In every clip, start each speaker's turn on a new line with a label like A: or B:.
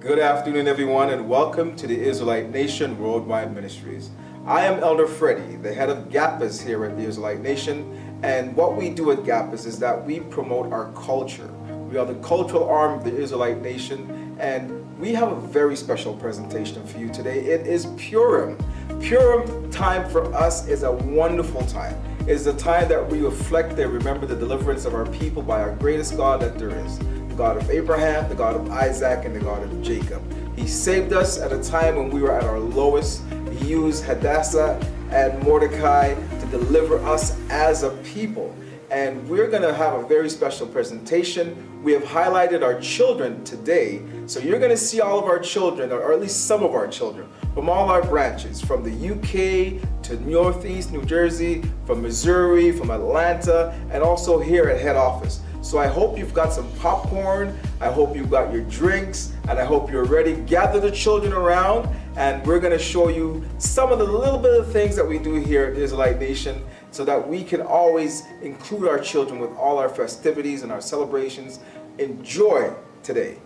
A: Good afternoon, everyone, and welcome to the Israelite Nation Worldwide Ministries. I am Elder Freddie, the head of GAPAS here at the Israelite Nation, and what we do at GAPAS is that we promote our culture. We are the cultural arm of the Israelite Nation, and we have a very special presentation for you today. It is Purim. Purim time for us is a wonderful time. It is a time that we reflect and remember the deliverance of our people by our greatest God that there is. The God of Abraham, the God of Isaac, and the God of Jacob. He saved us at a time when we were at our lowest. He used Hadassah and Mordecai to deliver us as a people. And we're going to have a very special presentation. We have highlighted our children today. So you're going to see all of our children, or at least some of our children, from all our branches, from the UK to Northeast New Jersey, from Missouri, from Atlanta, and also here at head office. So I hope you've got some popcorn, I hope you've got your drinks, and I hope you're ready. Gather the children around, and we're going to show you some of the little bit of things that we do here at Israelite Nation so that we can always include our children with all our festivities and our celebrations. Enjoy today.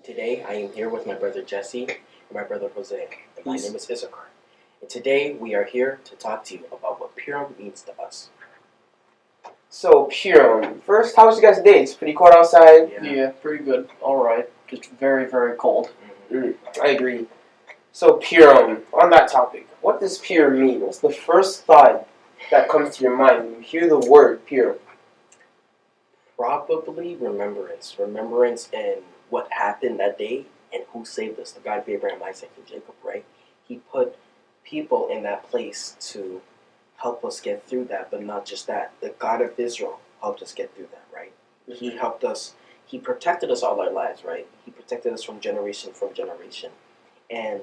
B: Today I am here with my brother Jesse and my brother Jose, and my name is Issachar. And today we are here to talk to you about what Purim means to us.
C: So, Purim. First, how was you guys' day? It's pretty cold outside.
D: Yeah, pretty good. Alright. Just very, very cold.
C: I agree. So, Purim. On that topic, what does Purim mean? What's the first thought that comes to your mind when you hear the word Purim?
B: Probably remembrance. Remembrance in what happened that day and who saved us. The God of Abraham, Isaac, and Jacob, right? He put people in that place to help us get through that, but not just that. The God of Israel helped us get through that, right? He helped us. He protected us all our lives, right? He protected us from generation. And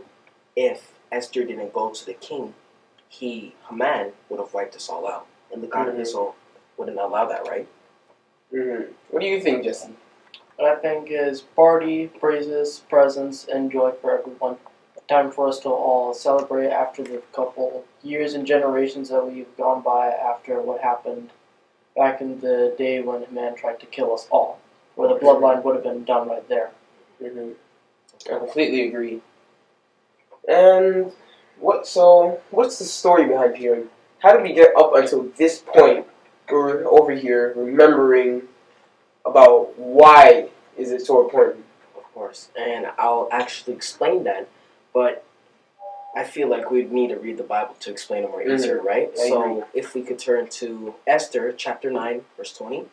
B: if Esther didn't go to the king, Haman would have wiped us all out. And the God of Israel wouldn't allow that, right?
C: What do you think, Jesse?
D: What I think is party, praises, presents, and joy for everyone. Time for us to all celebrate after the couple years and generations that we've gone by after what happened back in the day when man tried to kill us all, where the bloodline would have been done right there.
C: I completely agree. And what's the story behind Purim? How did we get up until this point? We're over here remembering about why is it so important.
B: Of course, and I'll actually explain that, but I feel like we'd need to read the Bible to explain it more easier, right?
C: I
B: So
C: agree.
B: if we could turn to Esther chapter 9, verse 20.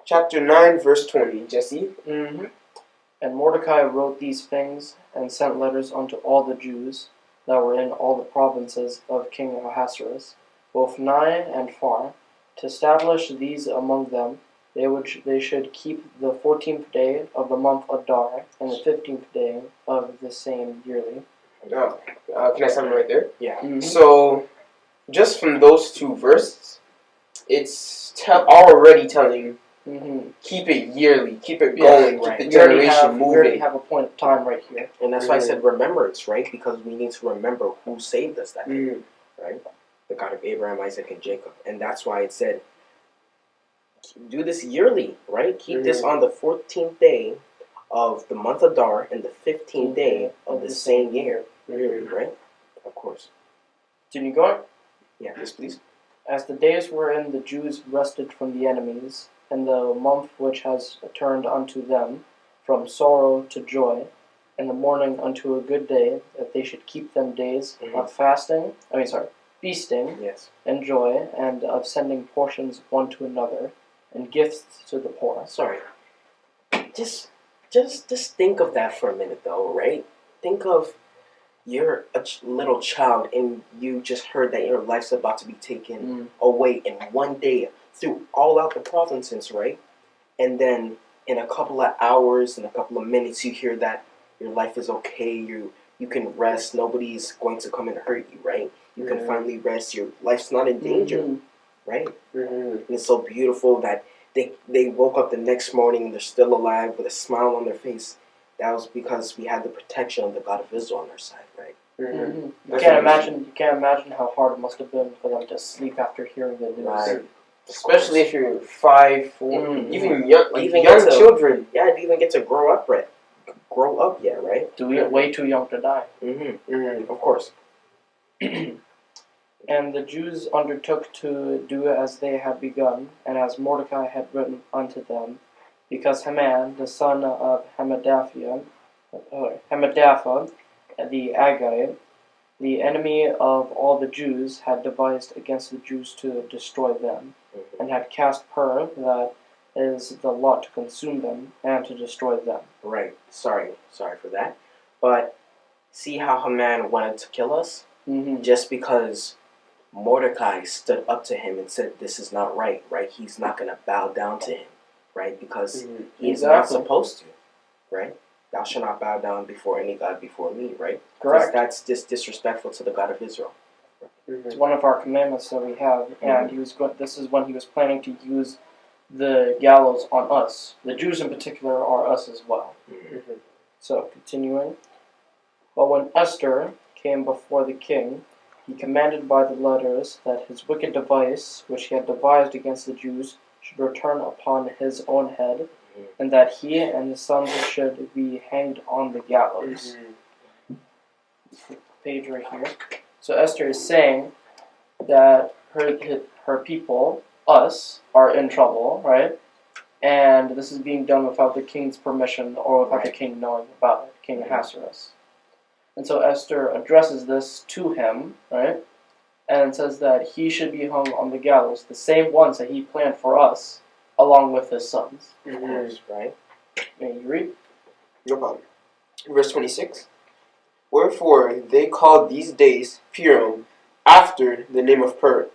C: Chapter 9, verse 20, Jesse.
D: And Mordecai wrote these things and sent letters unto all the Jews that were in all the provinces of King Ahasuerus, both nigh and far, to establish these among them. They should keep the 14th day of the month Adar and the 15th day of the same yearly.
C: Can I stop it right there?
B: Yeah.
C: So, just from those two verses, it's already telling, keep it yearly, keep it going,
B: right.
C: keep the generation
D: We already
C: moving.
D: have a point of time right here.
B: And that's why I said remembrance, right? Because we need to remember who saved us that day, right? The God of Abraham, Isaac, and Jacob. And that's why it said, do this yearly, right? Keep this on the 14th day of the month Adar and the 15th day of the same year, right? Of course.
D: Continue going.
B: Yeah, yes, please.
D: As the days wherein the Jews rested from the enemies, and the month which has turned unto them from sorrow to joy, and the morning unto a good day, that they should keep them days of feasting,
B: Yes.
D: and joy, and of sending portions one to another, and gifts to the poor.
B: Sorry. Just think of that for a minute, though, right? Think of you're a little child and you just heard that your life's about to be taken away in one day through all out the provinces, right? And then in a couple of hours, in a couple of minutes, you hear that your life is okay, you can rest, nobody's going to come and hurt you, right? You can finally rest, your life's not in danger, right? And it's so beautiful that they woke up the next morning and they're still alive with a smile on their face. That was because we had the protection of the God of Israel on our side, right?
D: You can't imagine how hard it must have been for them to sleep after hearing the news.
B: Right.
C: Especially if you're 5, 4,
B: Mhm.
C: even young, like
B: Even
C: young
B: get to-
C: children.
B: Yeah, I didn't even get to grow up yet, right?
D: Way too young to die.
B: Of course.
D: And the Jews undertook to do as they had begun, and as Mordecai had written unto them, because Haman, the son of Hammedatha, the Agagite, the enemy of all the Jews, had devised against the Jews to destroy them, and had cast Pur, that is the lot to consume them, and to destroy them.
B: Right. Sorry for that. But see how Haman wanted to kill us?
D: Mm-hmm.
B: Just because Mordecai stood up to him and said, this is not right, right? He's not going to bow down to him, right? Because he is not supposed to, right? Thou shalt not bow down before any God before me, right?
D: Correct.
B: That's just disrespectful to the God of Israel.
D: It's one of our commandments that we have, and this is when he was planning to use the gallows on us. The Jews in particular are us as well. So, continuing. But when Esther came before the king, he commanded by the letters that his wicked device, which he had devised against the Jews, should return upon his own head, and that he and his sons should be hanged on the gallows. Page right here. So Esther is saying that her people, us, are in trouble, right? And this is being done without the king's permission or without the king knowing about it, King Ahasuerus. And so Esther addresses this to him, right? And says that he should be hung on the gallows, the same ones that he planned for us, along with his sons.
B: Of course, right?
D: May you read?
C: No problem. Verse 26. Wherefore they called these days Purim, after the name of Pur.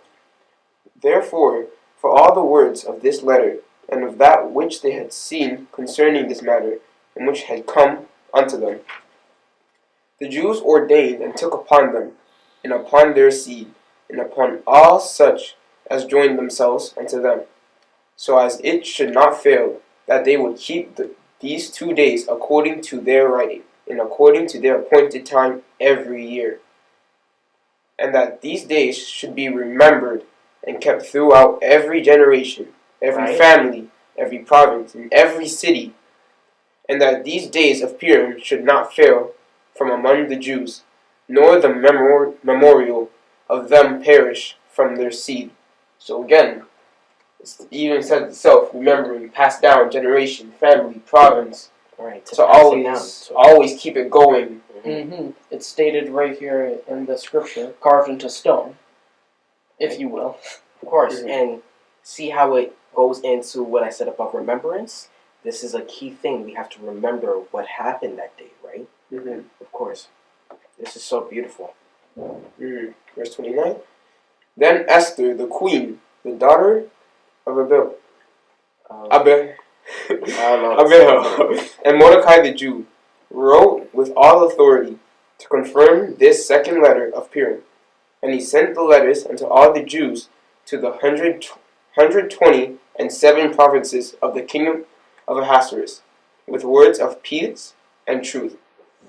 C: Therefore, for all the words of this letter, and of that which they had seen concerning this matter, and which had come unto them, the Jews ordained and took upon them, and upon their seed, and upon all such as joined themselves unto them, so as it should not fail, that they would keep these 2 days according to their writing, and according to their appointed time every year, and that these days should be remembered and kept throughout every generation, every family, every province, and every city, and that these days of Purim should not fail from among the Jews, nor the memorial of them perish from their seed. So again, it even says itself, remembering, passed down, generation, family, province.
B: Right.
C: So always keep it going.
D: It's stated right here in the scripture, carved into stone, if you will.
B: Of course. And see how it goes into what I said about remembrance? This is a key thing. We have to remember what happened that day, right? Of course. This is so beautiful.
C: Verse 29. Then Esther, the queen, the daughter of Abel, and Mordecai the Jew, wrote with all authority to confirm this second letter of Purim. And he sent the letters unto all the Jews to the 127 provinces of the kingdom of Ahasuerus, with words of peace and truth,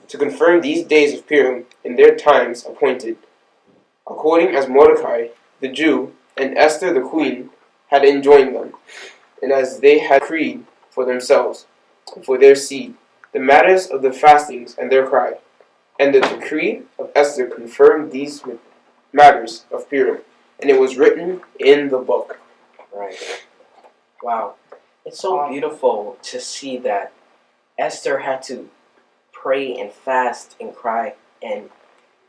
C: to confirm these days of Purim in their times appointed, according as Mordecai the Jew and Esther the queen had enjoined them, and as they had decreed for themselves, and for their seed, the matters of the fastings and their cry. And the decree of Esther confirmed these matters of Purim, and it was written in the book.
B: Right. Wow. It's so beautiful to see that Esther had to pray and fast and cry and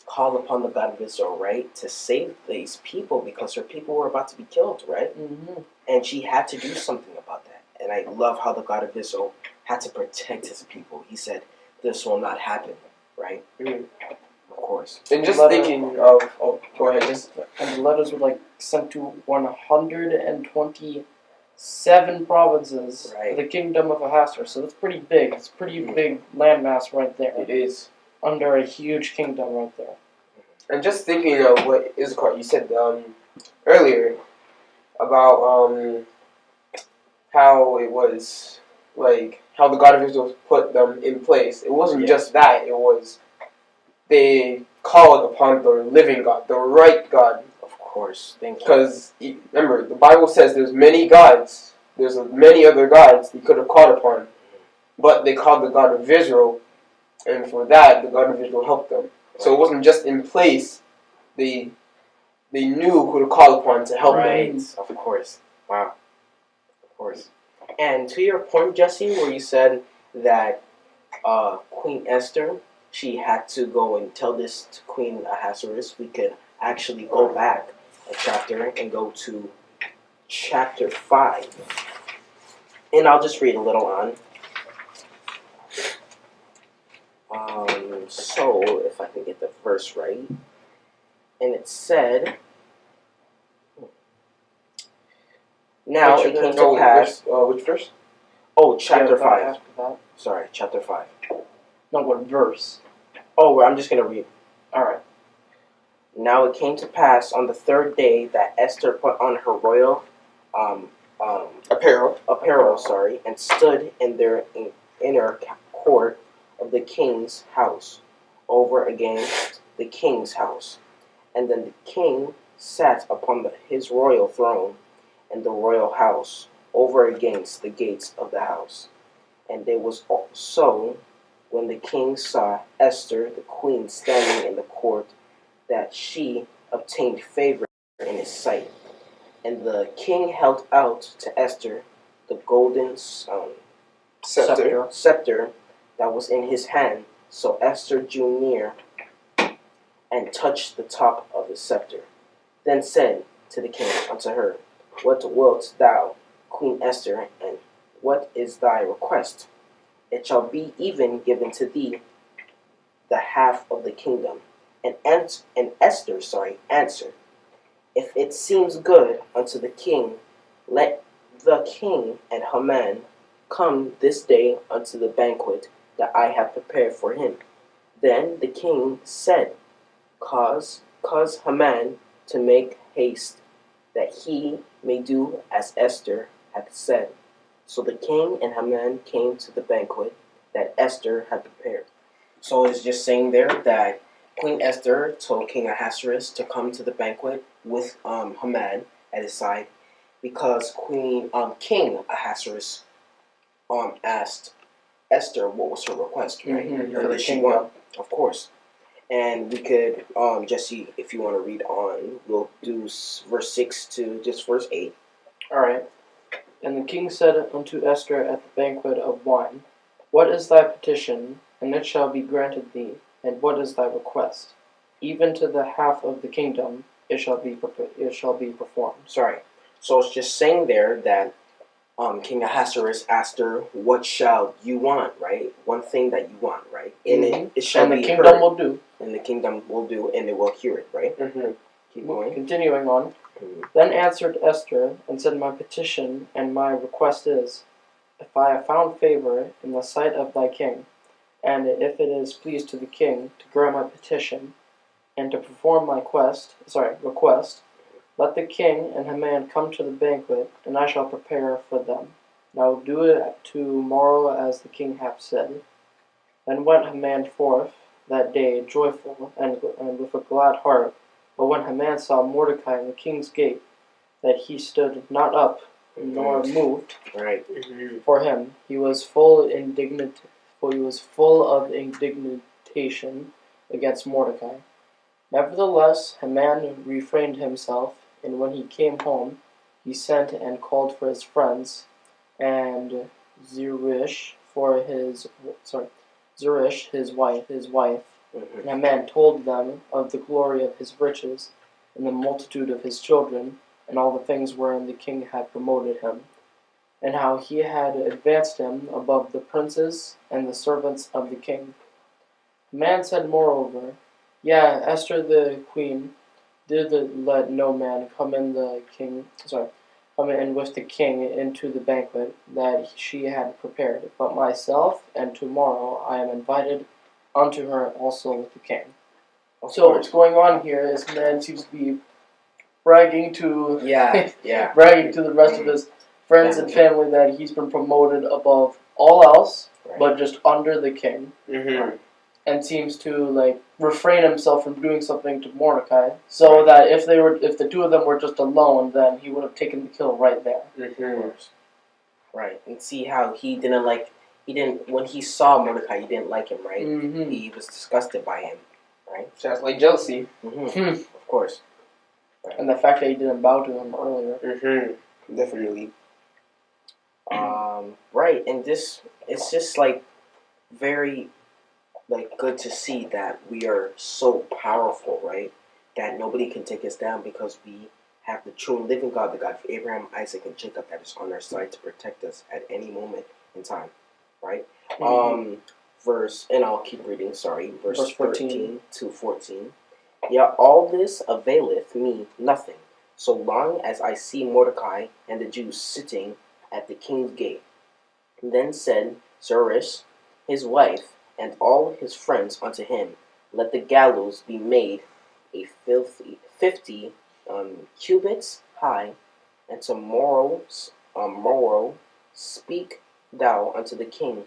B: call upon the God of Israel, right, to save these people because her people were about to be killed, right? And she had to do something about that. And I love how the God of Israel had to protect his people. He said, this will not happen, right? Of course.
C: And just thinking of... Oh, go ahead.
D: And the letters were sent to 127 provinces of the kingdom of Ahasuerus. So that's pretty big. It's a pretty big landmass right there.
C: It is.
D: Under a huge kingdom right there.
C: And just thinking of what Issachar, you said earlier about how it was, how the God of Israel put them in place. It wasn't just that. It was they called upon the living God, the right God,
B: course. Thank you.
C: Because remember, the Bible says there's many gods. There's many other gods they could have called upon, but they called the God of Israel, and for that, the God of Israel helped them. So it wasn't just in place. They knew who to call upon to help them.
B: Of course. Wow. Of course. And to your point, Jesse, where you said that Queen Esther, she had to go and tell this to Queen Ahasuerus, we could actually go back a chapter and go to chapter 5. And I'll just read a little on. So, if I can get the verse right. And it said, now it came to pass.
C: Which verse?
B: Oh, chapter 5.
D: After that.
B: Sorry, chapter 5.
D: No, what verse?
B: Oh, well, I'm just going to read.
D: Alright.
B: Now it came to pass on the third day that Esther put on her royal
C: Apparel.
B: and stood in their inner court of the king's house, over against the king's house. And then the king sat upon his royal throne in the royal house, over against the gates of the house. And it was so, when the king saw Esther, the queen, standing in the court, that she obtained favor in his sight. And the king held out to Esther the golden scepter that was in his hand. So Esther drew near and touched the top of the scepter. Then said to the king unto her, What wilt thou, Queen Esther, and what is thy request? It shall be even given to thee the half of the kingdom. And Esther answered, If it seems good unto the king, let the king and Haman come this day unto the banquet that I have prepared for him. Then the king said, Cause Haman to make haste, that he may do as Esther hath said. So the king and Haman came to the banquet that Esther had prepared. So it's just saying there that Queen Esther told King Ahasuerus to come to the banquet with Haman at his side, because King Ahasuerus asked Esther what was her request, right?
D: Mm-hmm.
B: And that she won, of course. And we could, Jesse, if you want to read on, we'll do verse 6 to just verse 8.
D: Alright. And the king said unto Esther at the banquet of wine, What is thy petition? And it shall be granted thee. And what is thy request? Even to the half of the kingdom it shall be performed.
B: Sorry. So it's just saying there that King Ahasuerus asked her, What shall you want, right? One thing that you want, right? And it shall be
D: the kingdom
B: heard.
D: will do.
B: And the kingdom will do, and it will hear it, right?
C: Mm-hmm.
B: Keep going.
D: Continuing on.
B: Mm-hmm.
D: Then answered Esther and said, My petition and my request is, if I have found favor in the sight of thy king, and if it is pleased to the king to grant my petition, and to perform my request, let the king and Haman come to the banquet, and I shall prepare for them. And I will do it tomorrow as the king hath said. Then went Haman forth that day joyful and with a glad heart. But when Haman saw Mordecai in the king's gate, that he stood not up nor moved
B: Right.
D: for him, he was full of indignation against Mordecai. Nevertheless, Haman refrained himself, and when he came home, he sent and called for his friends, and Zeresh his wife.
B: Mm-hmm.
D: And Haman told them of the glory of his riches, and the multitude of his children, and all the things wherein the king had promoted him, and how he had advanced him above the princes and the servants of the king. Haman said moreover, Yea, Esther the queen did let no man come in with the king into the banquet that she had prepared, but myself, and tomorrow I am invited unto her also with the king. So what's going on here is man seems to be bragging to bragging to the rest of his friends and family that he's been promoted above all else,
B: Right.
D: but just under the king.
C: Mm-hmm.
D: and seems to like refrain himself from doing something to Mordecai, so that if the two of them were just alone, then he would have taken the kill right there.
C: Mm-hmm.
B: Right, and see how he didn't when he saw Mordecai, he didn't like him, right?
D: Mm-hmm.
B: He was disgusted by him, right?
C: Sounds like jealousy.
B: Mm-hmm. Of course. Right.
D: And the fact that he didn't bow to him earlier.
C: Mm-hmm. Definitely.
B: Right, and this it's just like very like good to see that we are so powerful, right? That nobody can take us down because we have the true and living God, the God of Abraham, Isaac, and Jacob, that is on our side to protect us at any moment in time, right?
D: Mm-hmm.
B: And I'll keep reading. Sorry, verse
D: 14
B: 13 to 14. Yeah, all this availeth me nothing, so long as I see Mordecai and the Jews sitting at the king's gate. Then said Zeresh, his wife, and all his friends unto him, let the gallows be made a 50 cubits high, and tomorrow speak thou unto the king,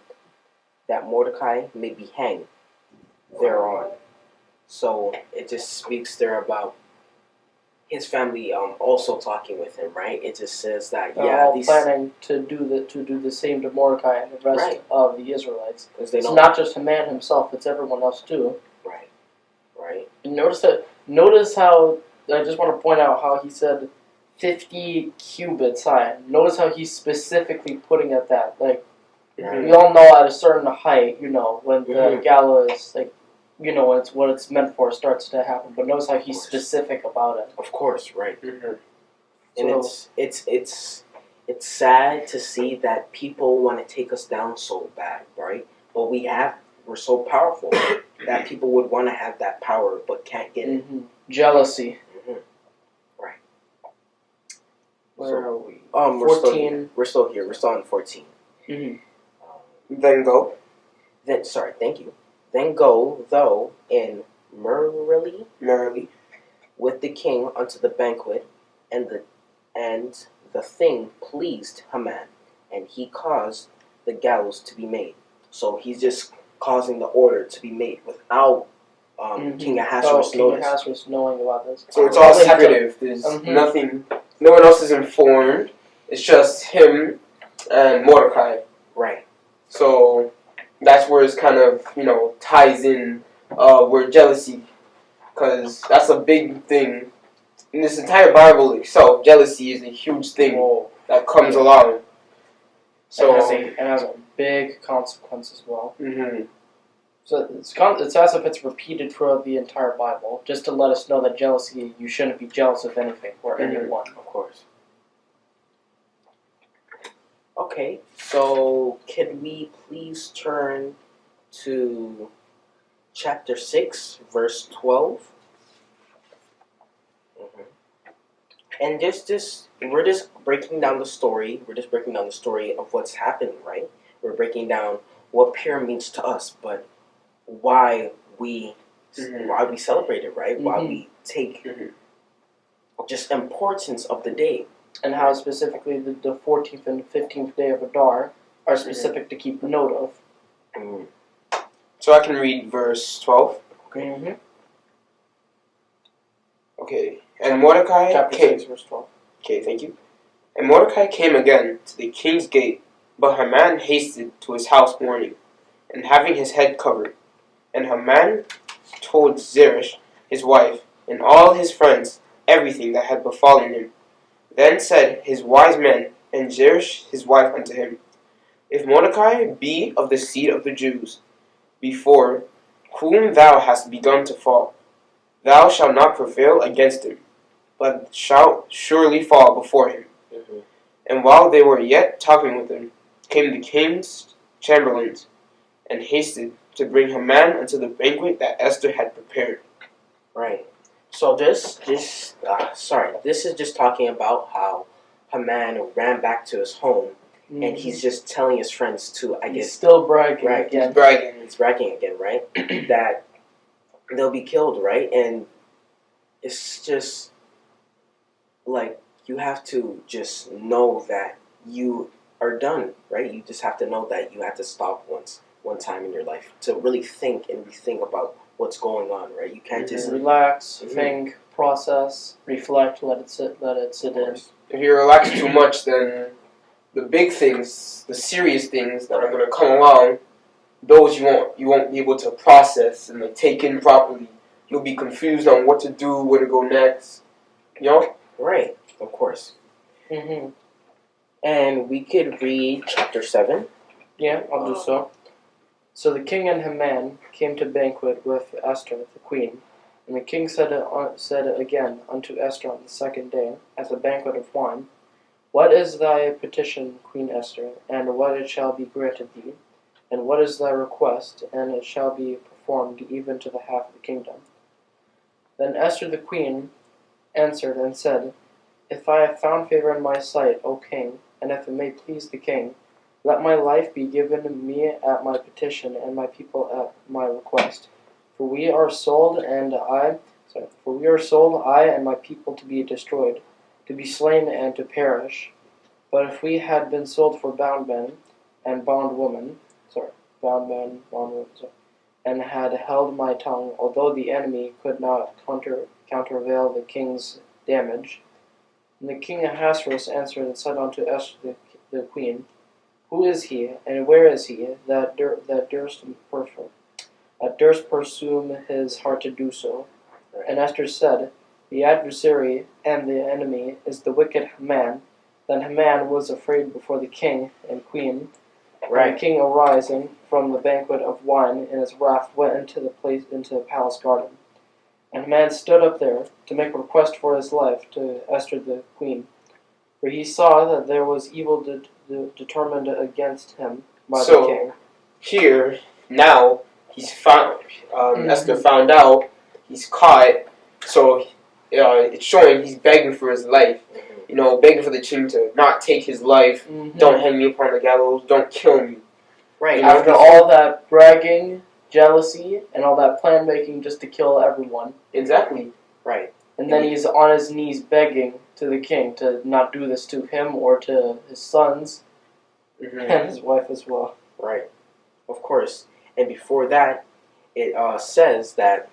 B: that Mordecai may be hanged thereon. So it just speaks there about his family also talking with him, right? It just says that
D: They're all planning to do the same to Mordecai and the rest of the Israelites.
B: Because it's
D: not just Haman himself; it's everyone else too.
B: Right.
D: And notice how I just want to point out how he said 50 cubits high. Notice how he's specifically putting at that. Like we all know at a certain height, when the gallows what it's meant for starts to happen. But notice how he's specific about it.
B: Of course, right.
C: Mm-hmm.
B: And it's sad to see that people want to take us down so bad, right? But we're so powerful that people would want to have that power but can't get it.
D: Jealousy.
B: Right.
D: Where are we?
B: 14. We're still here. We're still on 14.
C: Then go.
B: Thank you. Then go, thou, in merrily with the king unto the banquet, and the thing pleased Haman, and he caused the gallows to be made. So he's just causing the order to be made without King Ahasuerus
D: knowing about this.
C: So it's all secretive. There's nothing. No one else is informed. It's just him and Mordecai.
B: Right.
C: So that's where it's kind of ties in where jealousy, because that's a big thing in this entire Bible itself. Jealousy is a huge thing that comes along. So
D: it has a big consequence as well.
C: Mm-hmm.
D: So it's as if it's repeated throughout the entire Bible, just to let us know that jealousy, you shouldn't be jealous of anything or anyone.
B: Of course. Okay, so can we please turn to chapter 6, verse 12? And we're just breaking down the story. We're just breaking down the story of what's happening, right? We're breaking down what Purim means to us, but why we celebrate it, right? Why we take just importance of the day.
D: And how specifically the 14th and 15th day of Adar are specific to keep note of.
C: So I can read verse 12.
D: Okay.
C: Okay. And Mordecai
D: Chapter
C: came.
D: 6, verse 12.
C: Okay, thank you. And Mordecai came again to the king's gate, but Haman hasted to his house mourning, and having his head covered. And Haman told Zeresh, his wife, and all his friends everything that had befallen him. Then said his wise men and Zeresh his wife unto him, If Mordecai be of the seed of the Jews, before whom thou hast begun to fall, thou shalt not prevail against him, but shalt surely fall before him. And while they were yet talking with him, came the king's chamberlains, and hasted to bring Haman unto the banquet that Esther had prepared.
B: Right. So this is just talking about how Haman ran back to his home, and he's just telling his friends to,
D: he's still bragging.
B: Right.
D: Again.
B: He's bragging again, right? That they'll be killed, right? And it's just like you have to just know that you are done, right? You just have to know that you have to stop once one time in your life to really think and rethink about what's going on, right? You can't just
D: relax, think, process, reflect, let it sit in.
C: If you relax too much, then the big things, the serious things that are going to come along, those you won't be able to process and like take in properly. You'll be confused on what to do, where to go next. You know?
B: Right, of course.
D: Mm-hmm.
B: And we could read chapter 7.
D: Yeah, I'll do so. So the king and Haman came to banquet with Esther, the queen. And the king said again unto Esther on the second day, at the banquet of wine, What is thy petition, Queen Esther, and what it shall be granted thee? And what is thy request, and it shall be performed even to the half of the kingdom? Then Esther the queen answered and said, If I have found favor in my sight, O king, and if it may please the king, let my life be given me at my petition, and my people at my request. For we are sold, I and my people to be destroyed, to be slain and to perish. But if we had been sold for bound men and bondwomen, and had held my tongue, although the enemy could not countervail the king's damage. And the king Ahasuerus answered and said unto Esther the queen, Who is he, and where is he, that durst presume his heart to do so? And Esther said, The adversary and the enemy is the wicked Haman. Then Haman was afraid before the king and queen.
B: Right.
D: And the king arising from the banquet of wine in his wrath went into the palace garden. And Haman stood up there to make request for his life to Esther the queen, for he saw that there was evil determined against him by the king.
C: Here now he's found. Esther found out. He's caught. So it's showing he's begging for his life. You know, begging for the king to not take his life. Don't hang me upon the gallows. Don't kill me.
B: Right.
C: You know,
D: After all that bragging, jealousy, and all that plan making just to kill everyone.
C: Exactly.
B: Right.
D: And then he's on his knees begging to the king to not do this to him or to his sons and his wife as well.
B: Right. Of course. And before that, it says that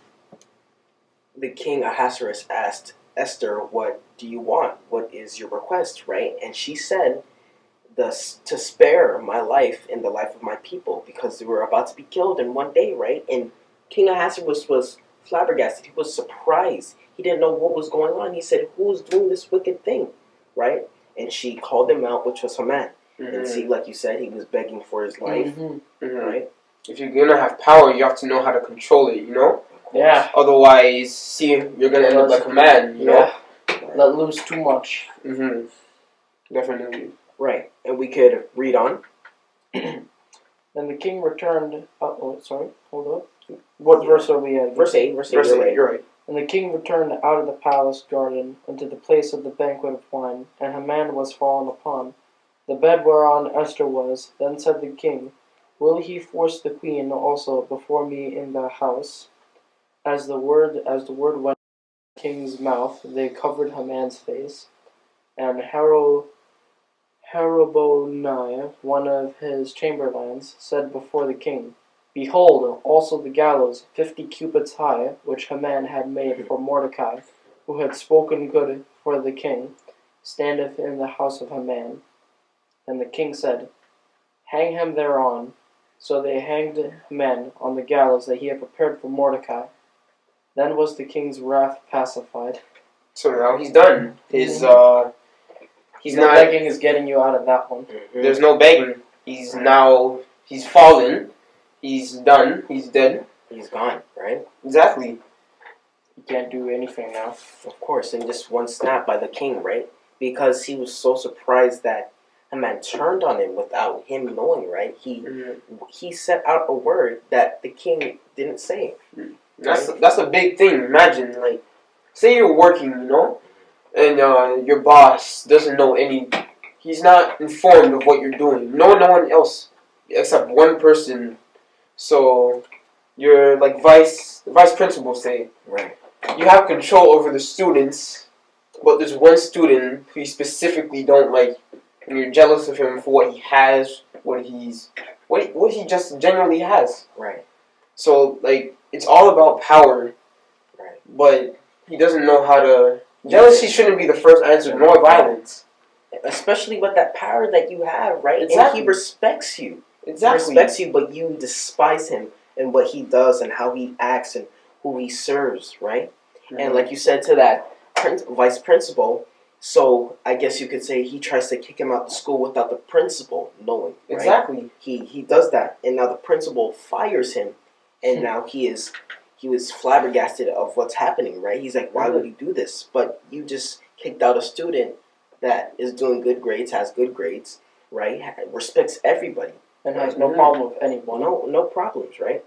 B: the king Ahasuerus asked Esther, What do you want? What is your request? Right? And she said, to spare my life and the life of my people, because they were about to be killed in one day, right? And King Ahasuerus was flabbergasted. He was surprised. He didn't know what was going on. He said, Who's doing this wicked thing? Right? And she called him out, which was Haman. And see, like you said, he was begging for his life. Right?
C: If you're going to have power, you have to know how to control it, you know?
D: Yeah.
C: Otherwise, you're going to end up like a man, you know?
D: Let loose too much.
C: Definitely.
B: Right. And we could read on.
D: Then the king returned. Hold up. What verse are we at?
B: Verse 8.
C: You're right.
D: And the king returned out of the palace garden unto the place of the banquet of wine, and Haman was fallen upon the bed whereon Esther was. Then said the king, Will he force the queen also before me in the house? As the word went out of the king's mouth, they covered Haman's face. And Harabonai, one of his chamberlains, said before the king, Behold, also the gallows, 50 cubits high, which Haman had made for Mordecai, who had spoken good for the king, standeth in the house of Haman. And the king said, Hang him thereon. So they hanged Haman on the gallows that he had prepared for Mordecai. Then was the king's wrath pacified.
C: So now he's done. He's not
D: begging is getting you out of that one.
C: There's no begging. He's fallen. He's done. He's dead.
B: He's gone, right?
C: Exactly.
D: You can't do anything now.
B: Of course, in just one snap by the king, right? Because he was so surprised that Haman turned on him without him knowing, right? He set out a word that the king didn't say.
C: That's a big thing. Imagine, like, say you're working, you know, and your boss doesn't know he's not informed of what you're doing. No one else except one person. So you're like vice principal, say.
B: Right.
C: You have control over the students, but there's one student who you specifically don't like. and you're jealous of him for what he has, what he just generally has.
B: Right.
C: So like it's all about power,
B: Right.
C: but he doesn't know how to. Jealousy shouldn't be the first answer, nor violence.
B: Especially with that power that you have, right?
C: Exactly.
B: And he respects you.
C: Exactly.
B: He respects you, but you despise him and what he does and how he acts and who he serves, right?
C: Mm-hmm.
B: And like you said to that vice principal, so I guess you could say he tries to kick him out of school without the principal knowing, right?
C: Exactly.
B: He does that, and now the principal fires him, and now he was flabbergasted of what's happening, right? He's like, why would you do this? But you just kicked out a student that is doing good grades, has good grades, right? Respects everybody.
D: And has no problem with anyone.
B: No problems, right?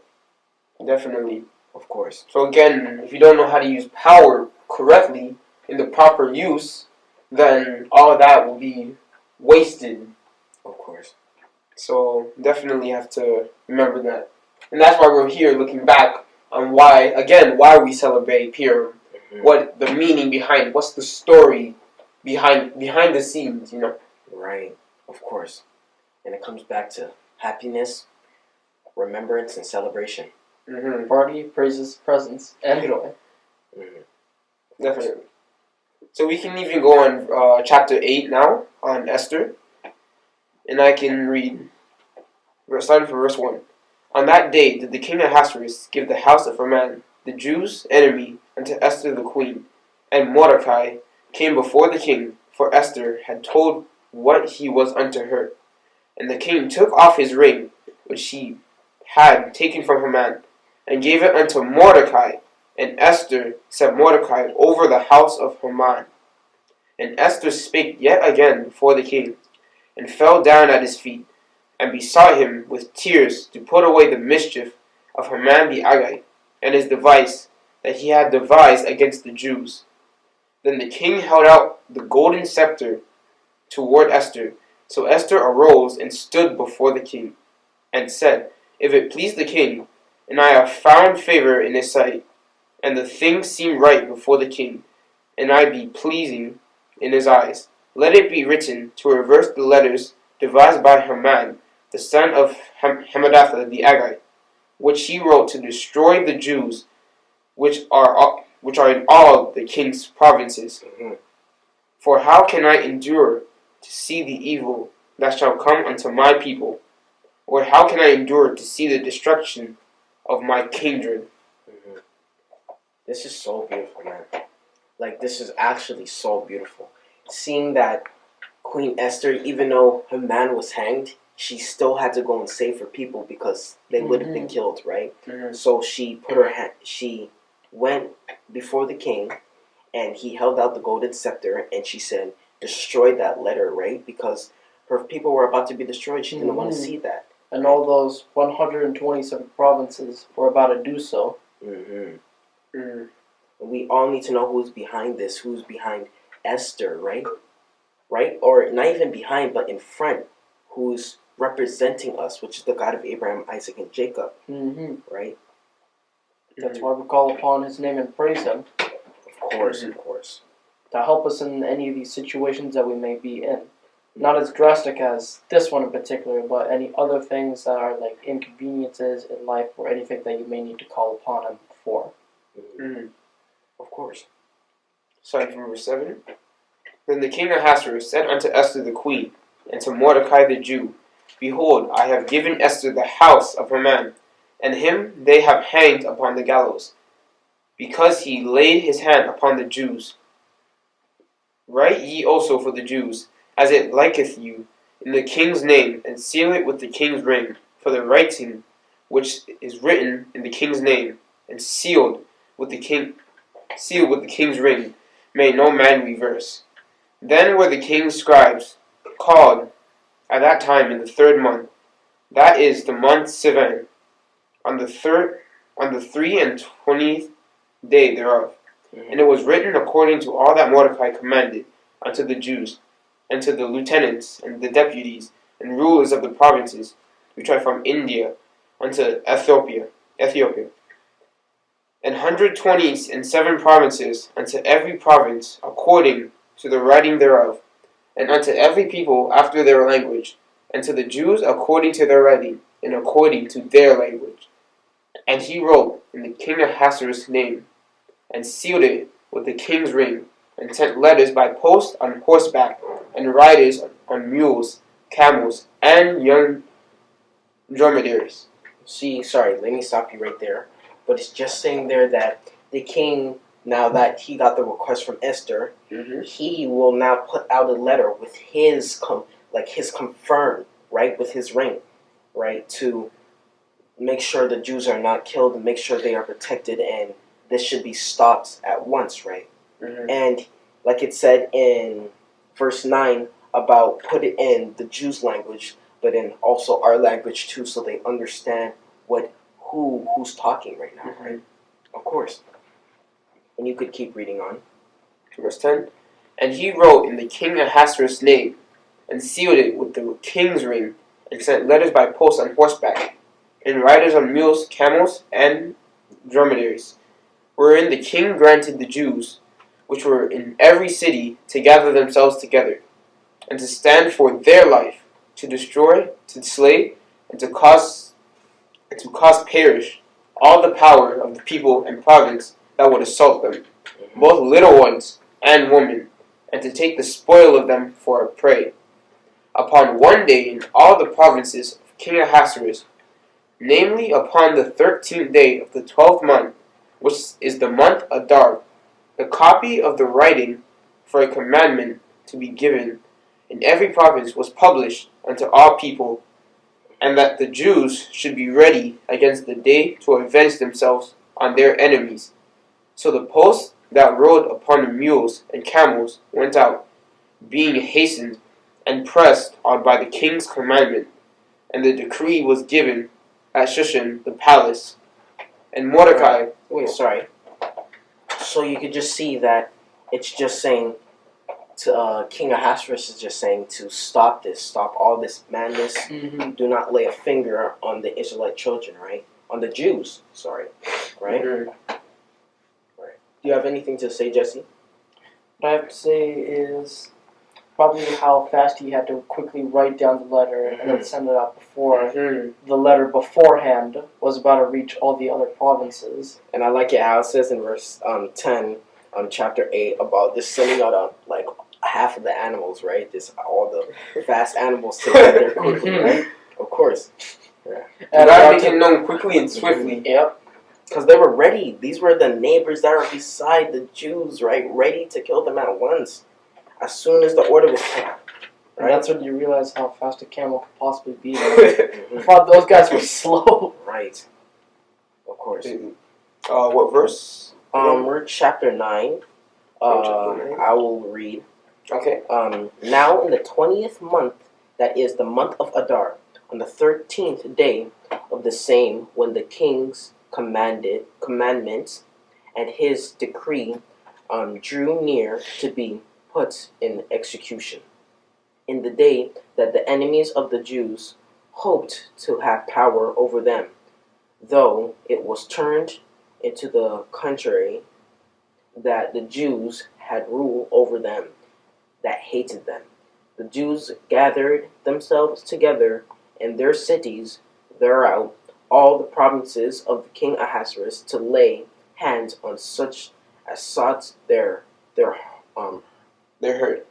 C: Definitely.
B: Of course.
C: So again, if you don't know how to use power correctly in the proper use, then all of that will be wasted.
B: Of course.
C: So definitely have to remember that. And that's why we're here looking back on why we celebrate Purim.
B: Mm-hmm.
C: What the meaning behind it, what's the story behind the scenes, you know?
B: Right. Of course. And it comes back to happiness, remembrance, and celebration.
C: Mm-hmm.
D: Party, praises, presents, and joy.
B: Mm-hmm.
C: Definitely. So we can even go on chapter 8 now, on Esther. And I can read, starting from verse 1. On that day did the king Ahasuerus give the house of Haman, the Jews' enemy, unto Esther the queen. And Mordecai came before the king, for Esther had told what he was unto her. And the king took off his ring, which he had taken from Haman, and gave it unto Mordecai. And Esther set Mordecai over the house of Haman. And Esther spake yet again before the king, and fell down at his feet, and besought him with tears to put away the mischief of Haman the Agagite, and his device that he had devised against the Jews. Then the king held out the golden scepter toward Esther. So Esther arose and stood before the king, and said, If it please the king, and I have found favor in his sight, and the thing seem right before the king, and I be pleasing in his eyes, let it be written to reverse the letters devised by Haman, the son of Hammedatha the Agagite, which he wrote to destroy the Jews, which are in all the king's provinces.
B: Mm-hmm.
C: For how can I endure to see the evil that shall come unto my people? Or how can I endure to see the destruction of my kindred?
B: Mm-hmm. This is so beautiful, man. Like, this is actually so beautiful. Seeing that Queen Esther, even though her man was hanged, she still had to go and save her people because they would have been killed, right?
C: Mm-hmm.
B: So she she went before the king, and he held out the golden scepter, and she said, destroy that letter, right? Because her people were about to be destroyed. She didn't want to see that.
D: And all those 127 provinces were about to do so.
B: Mm-hmm.
C: Mm-hmm.
B: We all need to know who's behind this, who's behind Esther, right? Right? Or not even behind, but in front, who's representing us, which is the God of Abraham, Isaac, and Jacob,
D: Mm-hmm.
B: right?
D: That's why we call upon his name and praise him.
B: Of course, of course.
D: To help us in any of these situations that we may be in. Not as drastic as this one in particular, but any other things that are like inconveniences in life or anything that you may need to call upon him for.
C: Mm-hmm.
B: Of course.
C: Starting from verse 7. Then the king Ahasuerus said unto Esther the queen, and to Mordecai the Jew, Behold, I have given Esther the house of Haman, and him they have hanged upon the gallows, because he laid his hand upon the Jews. Write ye also for the Jews, as it liketh you, in the king's name, and seal it with the king's ring, for the writing which is written in the king's name, and sealed with the king's ring, may no man reverse. Then were the king's scribes called at that time in the 3rd month, that is the month Sivan, on the 23 day thereof.
B: Mm-hmm.
C: And it was written according to all that Mordecai commanded unto the Jews, and to the lieutenants, and the deputies, and rulers of the provinces, which are from India unto Ethiopia, and 127 provinces, unto every province according to the writing thereof. and unto every people after their language, and to the Jews according to their writing, and according to their language. And he wrote in the king Ahasuerus' name, and sealed it with the king's ring, and sent letters by post on horseback, and riders on mules, camels, and young dromedaries.
B: See, sorry, let me stop you right there. But it's just saying there that the king, now that he got the request from Esther, he will now put out a letter with his confirmed, right, with his ring, right, to make sure the Jews are not killed and make sure they are protected, and this should be stopped at once, right? And like it said in verse 9 about put it in the Jews' language, but in also our language too, so they understand who's talking right now, right? Of course. And you could keep reading on.
C: Verse 10. And he wrote in the king Ahasuerus' name, and sealed it with the king's ring, and sent letters by post on horseback, and riders on mules, camels, and dromedaries, wherein the king granted the Jews, which were in every city, to gather themselves together, and to stand for their life, to destroy, to slay, and to cause perish all the power of the people and province that would assault them, both little ones and women, and to take the spoil of them for a prey. Upon one day in all the provinces of King Ahasuerus, namely upon the 13th day of the 12th month, which is the month Adar, the copy of the writing for a commandment to be given in every province was published unto all people, and that the Jews should be ready against the day to avenge themselves on their enemies. So the post that rode upon the mules and camels went out, being hastened and pressed on by the king's commandment, and the decree was given at Shushan the palace. And Mordecai...
B: Wait, sorry. So you could just see that it's just saying to King Ahasuerus is just saying to stop this, stop all this madness. Do not lay a finger on the Israelite children, right? On the Jews, sorry, right? Right. Do you have anything to say, Jesse?
D: What I have to say is probably how fast he had to quickly write down the letter and then send it out before the letter beforehand was about to reach all the other provinces.
B: And I like it how it says in verse 10 chapter 8 about this sending out like half of the animals, right? This all the fast animals to get there quickly, right? Of course.
C: Yeah. And God make it known quickly and swiftly.
B: Yep. Because they were ready. These were the neighbors that are beside the Jews, right? Ready to kill them at once. As soon as the order was taken.
D: Right? And that's when you realize how fast a camel could possibly be. I thought those guys were slow.
B: Right. Of course.
C: What verse?
B: We're chapter 9. I will read.
C: Okay.
B: Now in the 20th month, that is the month of Adar, on the 13th day of the same, when the king's commandments and his decree drew near to be put in execution, in the day that the enemies of the Jews hoped to have power over them, though it was turned into the contrary, that the Jews had rule over them, that hated them. The Jews gathered themselves together in their cities throughout all the provinces of the king Ahasuerus to lay hands on such as sought their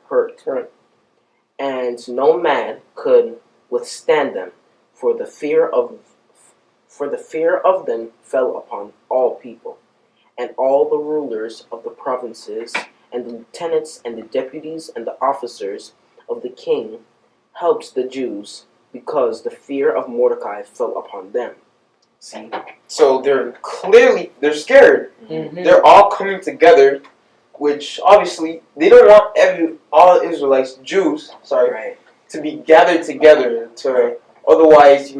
B: hurt. And no man could withstand them, for the fear of them fell upon all people, and all the rulers of the provinces, and the lieutenants, and the deputies, and the officers of the king helped the Jews, because the fear of Mordecai fell upon them. See?
C: So they're scared. They're all coming together, which obviously they don't want all Israelites, Jews, to be gathered together. Otherwise,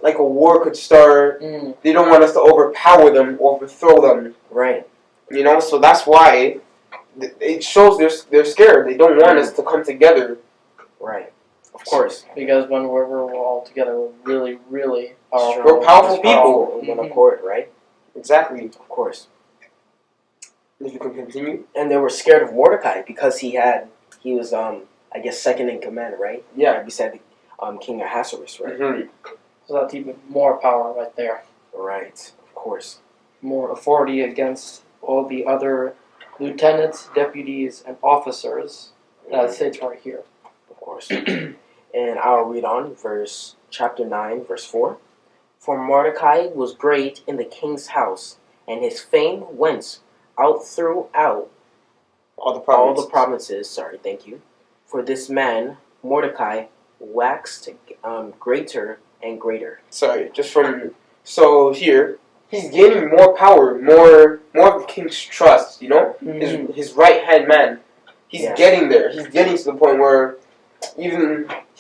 C: like a war could start. They don't want us to overpower them, overthrow them.
B: Right.
C: You know, so that's why it shows they're scared. They don't want us to come together.
B: Right. Of course.
D: Because when we're all together, we're really, really
C: we're powerful people.
B: In one accord, right?
C: Exactly.
B: Of course.
C: If you can continue.
B: And they were scared of Mordecai because he had he was I guess second in command, right?
C: Yeah.
B: Right beside King Ahasuerus, right?
C: Mm-hmm.
D: So that's even more power right there.
B: Right, of course.
D: More authority against all the other lieutenants, deputies, and officers that sits right here.
B: Of course. And I'll read on chapter 9, verse 4. For Mordecai was great in the king's house, and his fame went out throughout
C: All the
B: provinces. Sorry, thank you. For this man, Mordecai, waxed greater and greater.
C: Sorry, just from so here he's gaining more power, more of the king's trust. You know, his right hand man. He's getting there. He's getting to the point where he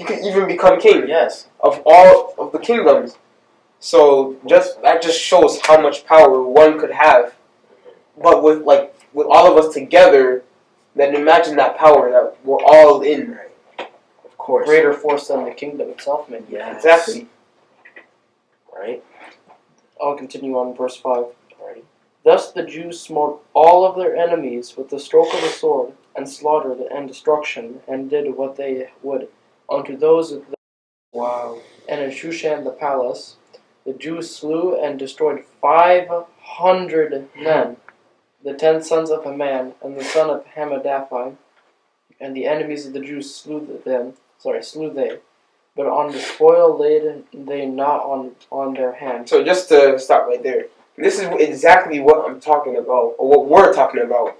C: could even become king.
B: Yes.
C: Of all of the kingdoms. So that just shows how much power one could have. But with all of us together, then imagine that power that we're all in.
B: Of course.
D: Greater force than the kingdom itself, maybe.
B: Yes.
C: Exactly.
B: Right.
D: I'll continue on verse 5.
B: Alrighty.
D: Thus the Jews smote all of their enemies with the stroke of the sword, and slaughtered and destruction, and did what they would unto those of the.
C: Wow.
D: And in Shushan the palace, the Jews slew and destroyed 500 men, the 10 sons of Haman, and the son of Hammedatha, and the enemies of the Jews slew they. But on the spoil laid they not on their hand.
C: So just to stop right there, this is exactly what I'm talking about, or what we're talking about.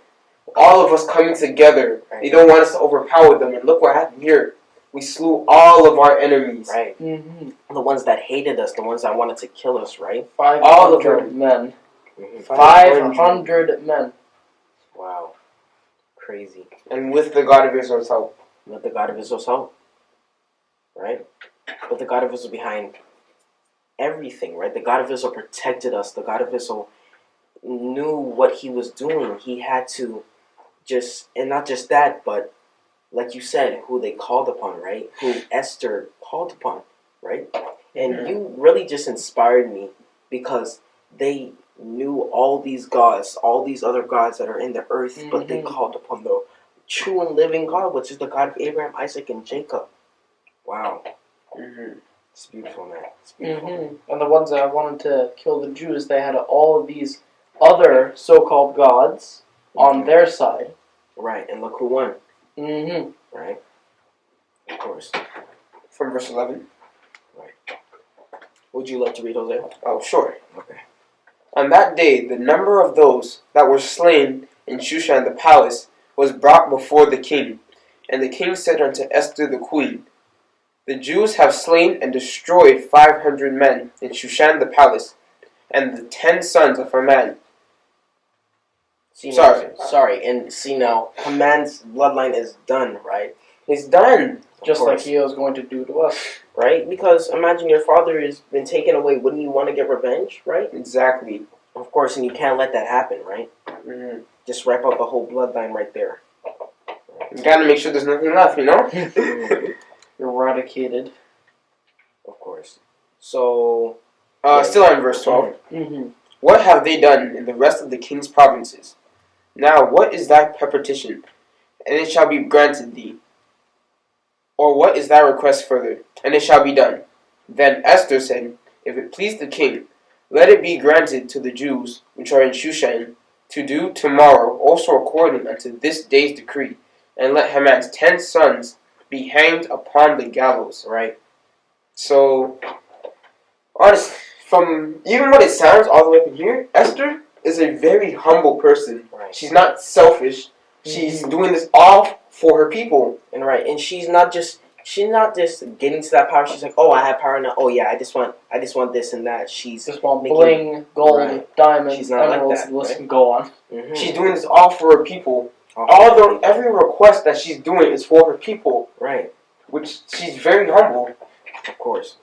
C: All of us coming together. They don't want us to overpower them, and look what happened here. We slew all of our enemies.
B: Right.
D: Mm-hmm.
B: The ones that hated us, the ones that wanted to kill us, right?
D: 500 men.
B: Mm-hmm.
D: 500 men.
B: Wow. Crazy.
C: And with the God of Israel's help.
B: With the God of Israel's help. Right? But the God of Israel behind everything, right? The God of Israel protected us. The God of Israel knew what he was doing. He had to and not just that, but like you said, who they called upon, right? Who Esther called upon, right? And you really just inspired me because they knew all these gods, all these other gods that are in the earth, but they called upon the true and living God, which is the God of Abraham, Isaac, and Jacob. Wow. It's beautiful, man. It's beautiful.
D: And the ones that wanted to kill the Jews, they had all of these other so-called gods on their side.
B: Right, and look who won.
D: Mm-hmm.
B: Right? Of course.
C: From verse 11.
B: Right. Would you like to read, Jose?
C: Oh, sure.
B: Okay.
C: On that day, the number of those that were slain in Shushan the palace was brought before the king. And the king said unto Esther the queen, The Jews have slain and destroyed 500 men in Shushan the palace, and the 10 sons of Haman.
B: Sorry, and see now, Haman's bloodline is done, right?
C: It's done.
D: Just like he was going to do to us.
B: Right? Because imagine your father has been taken away. Wouldn't you want to get revenge, right?
C: Exactly.
B: Of course, and you can't let that happen, right? Just wipe out the whole bloodline right there.
C: You gotta make sure there's nothing left, you know?
D: Eradicated.
B: Of course. So...
C: still on verse 12. What have they done in the rest of the king's provinces? Now what is thy petition? And it shall be granted thee. Or what is thy request further? And it shall be done. Then Esther said, If it please the king, let it be granted to the Jews which are in Shushan to do tomorrow also according unto this day's decree, and let Haman's 10 sons be hanged upon the gallows.
B: Right.
C: So, honestly, from even what it sounds all the way from here, Esther is a very humble person.
B: Right.
C: She's not selfish. She's doing this all for her people.
B: And she's not just getting to that power. She's like, oh, I have power now. Oh yeah, I just want this and that. She's
D: just want bling, gold, diamonds, emeralds.
B: Like that,
D: list can go on.
C: She's doing this all for her people. Every request that she's doing is for her people.
B: Right.
C: Which she's very humble.
B: Of course.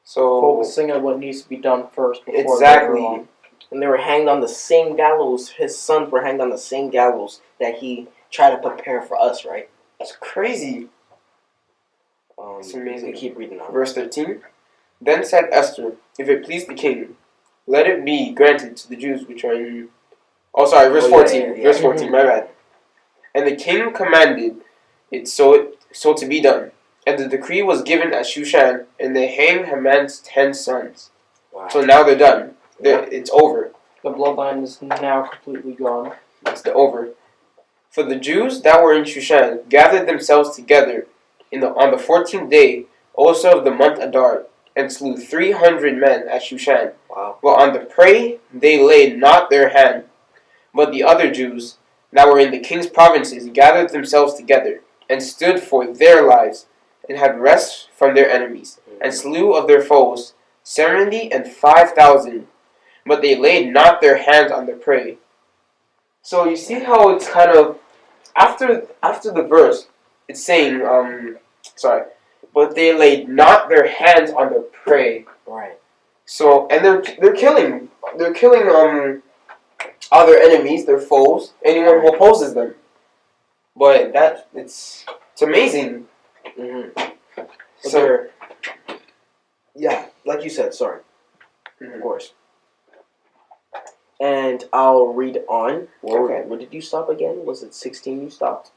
C: So
D: focusing on what needs to be done first.
C: Exactly.
B: And they were hanged on the same gallows. His sons were hanged on the same gallows that he tried to prepare for us, right?
C: It's crazy.
B: It's amazing. Keep reading on.
C: Verse 13. Then said Esther, If it please the king, let it be granted to the Jews which are in... verse 14.
B: Yeah.
C: Verse 14, my bad. And the king commanded It's so to be done. And the decree was given at Shushan, and they hanged Haman's 10 sons.
B: Wow.
C: So now they're done. It's over.
D: The bloodline is now completely gone.
C: It's over. For the Jews that were in Shushan gathered themselves together on the 14th day also of the month Adar, and slew 300 men at Shushan.
B: Wow.
C: But on the prey they laid not their hand. But the other Jews that were in the king's provinces gathered themselves together, and stood for their lives, and had rest from their enemies, and slew of their foes 75,000. But they laid not their hands on their prey. So you see how it's kind of after the verse, it's saying but they laid not their hands on their prey.
B: Right.
C: So and they're killing all their enemies, their foes, anyone who opposes them. But it's amazing.
B: Mm-hmm.
C: So
B: yeah, like you said, sorry.
C: Mhm.
B: Of course. And I'll read on.
C: Okay.
B: Where did you stop again? Was it 16 you stopped?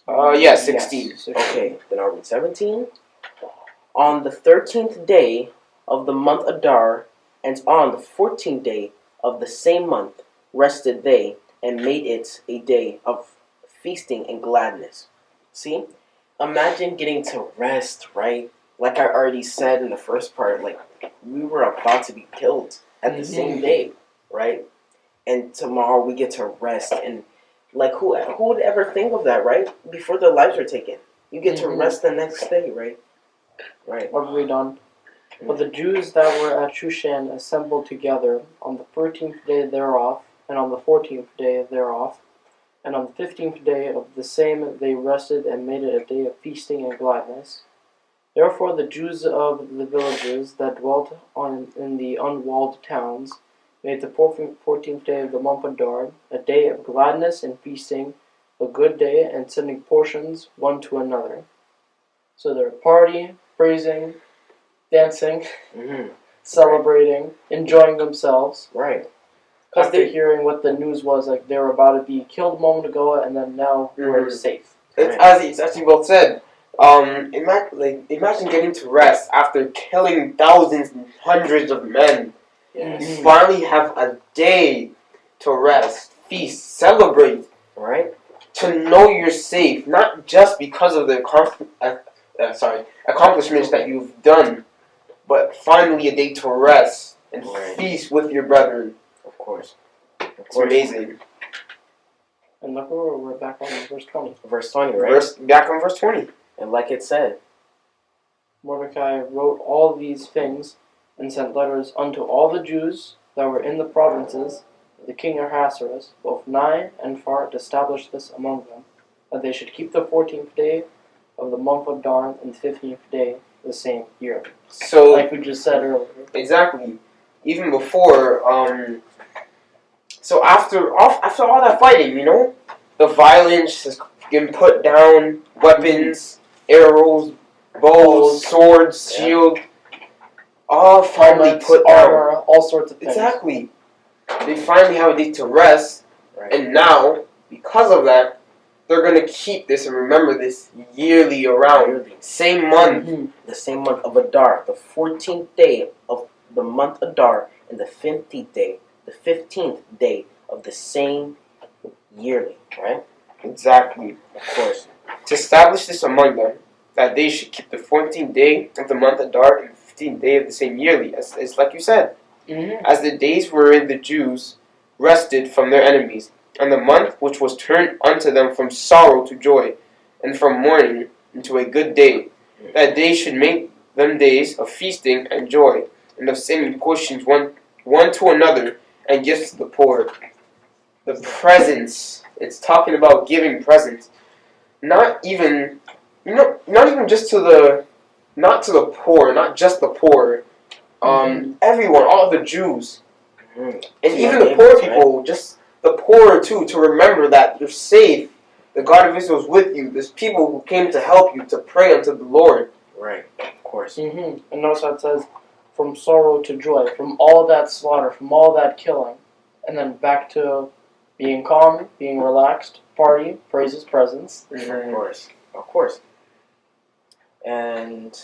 C: Yeah, 16.
D: Yes.
B: Okay, then I'll read 17. On the 13th day of the month Adar, and on the 14th day of the same month, rested they, and made it a day of feasting and gladness. See? Imagine getting to rest, right? Like I already said in the first part, like we were about to be killed at the same day, right? And tomorrow we get to rest, and like who would ever think of that, right? Before their lives are taken, you get to rest the next day, right? Right.
D: I'll read on. But the Jews that were at Shushan assembled together on the 13th day thereof, and on the 14th day thereof, and on the 15th day of the same they rested, and made it a day of feasting and gladness. Therefore the Jews of the villages that dwelt in the unwalled towns made the 14th day of the month Adar a day of gladness and feasting, a good day, and sending portions one to another. So they're partying, praising, dancing, celebrating, enjoying themselves.
B: Right.
D: After hearing what the news was, like they were about to be killed a moment ago, and then now we're safe.
C: It's actually well said. Imagine getting to rest after killing thousands and hundreds of men.
B: Yes.
C: You finally have a day to rest, feast, celebrate.
B: Right.
C: To know you're safe, not just because of the accomplishments that you've done, but finally a day to rest and feast with your brethren.
B: Of course.
C: It's amazing.
D: And look, we're back on verse 20.
B: Verse 20, right?
C: Back on verse 20.
B: And like it said,
D: Mordecai wrote all these things and sent letters unto all the Jews that were in the provinces of the king Ahasuerus, both nigh and far, to establish this among them, that they should keep the 14th day of the month of Adar and the 15th day the same year.
C: So,
D: like we just said earlier.
C: Exactly. Even before, so after all that fighting, the violence has been put down, weapons, arrows, bows, swords, shield, all finally put
D: armor,
C: down.
D: all sorts of things.
C: Exactly. They finally have a day to rest,
B: right.
C: And now, because of that, they're going to keep this and remember this yearly around. Same month.
B: The same month of Adar, the 14th day of the month Adar, and the 15th day of the same yearly, right?
C: Exactly.
B: Of course.
C: To establish this among them, that they should keep the 14th day of the month Adar and the 15th day of the same yearly, as like you said. As the days wherein the Jews rested from their enemies, and the month which was turned unto them from sorrow to joy, and from mourning into a good day, that they should make them days of feasting and joy, and of sending portions one to another, and gifts to the poor. The presents, it's talking about giving presents. Not even just not to the poor, not just the poor. Everyone, all the Jews, and even the poor people, just the poor too, to remember that you're safe. The God of Israel is with you. There's people who came to help you, to pray unto the Lord.
B: Right, of course.
D: And notice how it says, from sorrow to joy, from all that slaughter, from all that killing, and then back to being calm, being relaxed, party, praise His presence.
B: Of course. Of course. And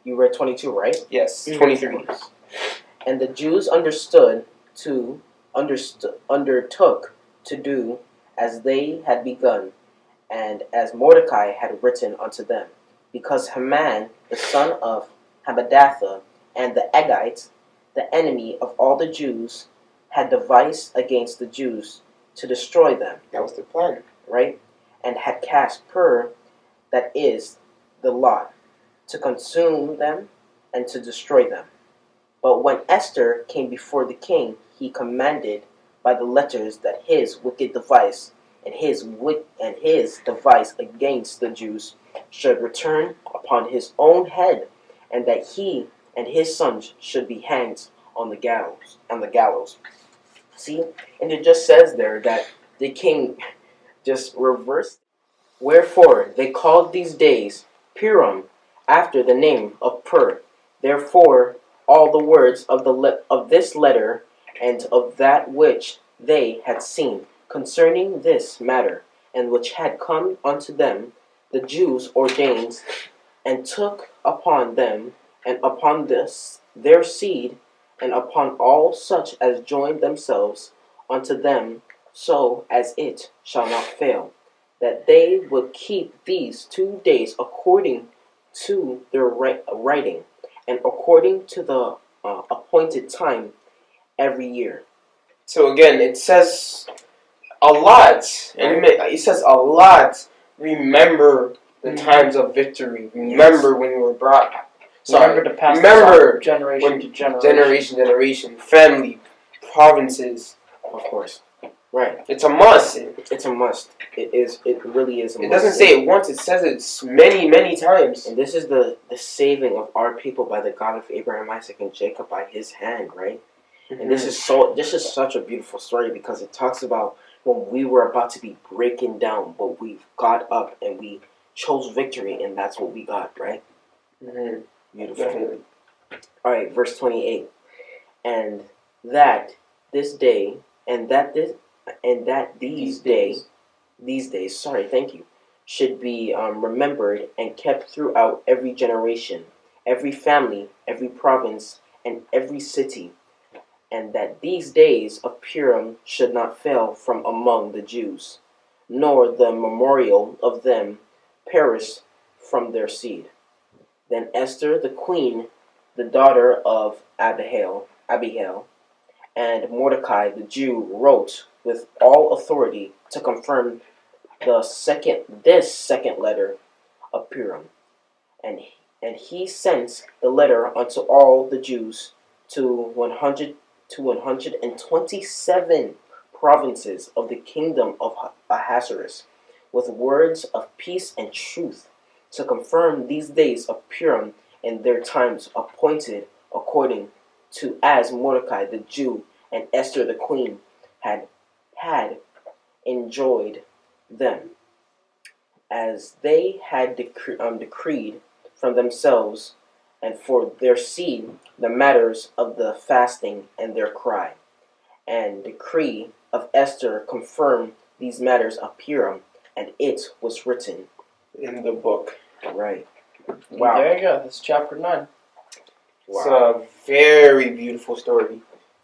B: you read 22, right?
C: Yes, 23.
B: And the Jews undertook to do as they had begun, and as Mordecai had written unto them, because Haman, the son of Hammedatha, and the Agite, the enemy of all the Jews, had devised against the Jews to destroy them.
C: That was the plan.
B: Right? And had cast Pur, that is, the lot, to consume them and to destroy them. But when Esther came before the king, he commanded by the letters that his wicked device and his device against the Jews should return upon his own head, and that he and his sons should be hanged on the gallows. See, and it just says there that the king just reversed. Wherefore they called these days Purim, after the name of Pur. Therefore all the words of this letter and of that which they had seen concerning this matter, and which had come unto them, the Jews ordained, and took upon them, and upon this their seed, and upon all such as joined themselves unto them, so as it shall not fail, that they would keep these 2 days according to their writing, and according to the appointed time every year.
C: So again, it says a lot, and it says a lot. Remember the times of victory. Remember when we were brought.
D: Remember to pass
C: remember
D: generation to generation.
C: Generation, family, provinces.
B: Of course. Right.
C: It's a must.
B: It's a must. It is. It really is a must.
C: It doesn't say it once. It says it many, many times.
B: And this is the saving of our people by the God of Abraham, Isaac, and Jacob by His hand, right? Mm-hmm. And this is such a beautiful story, because it talks about when we were about to be breaking down, but we got up and we chose victory, and that's what we got, right?
C: Mm-hmm.
B: Beautiful.
C: Definitely.
B: All right, verse 28. And that this day, and that these days, should be remembered and kept throughout every generation, every family, every province, and every city, and that these days of Purim should not fail from among the Jews, nor the memorial of them perish from their seed. Then Esther the queen, the daughter of Abihail, and Mordecai the Jew wrote with all authority to confirm this second letter of Purim. And he sent the letter unto all the Jews to 127 provinces of the kingdom of Ahasuerus, with words of peace and truth, to confirm these days of Purim and their times appointed according to as Mordecai the Jew and Esther the queen had enjoyed them, as they had decreed from themselves and for their seed the matters of the fasting and their cry. And decree of Esther confirmed these matters of Purim, and it was written
C: in the book.
B: Right.
D: Wow. There you go. That's chapter 9.
C: Wow. It's a very beautiful story.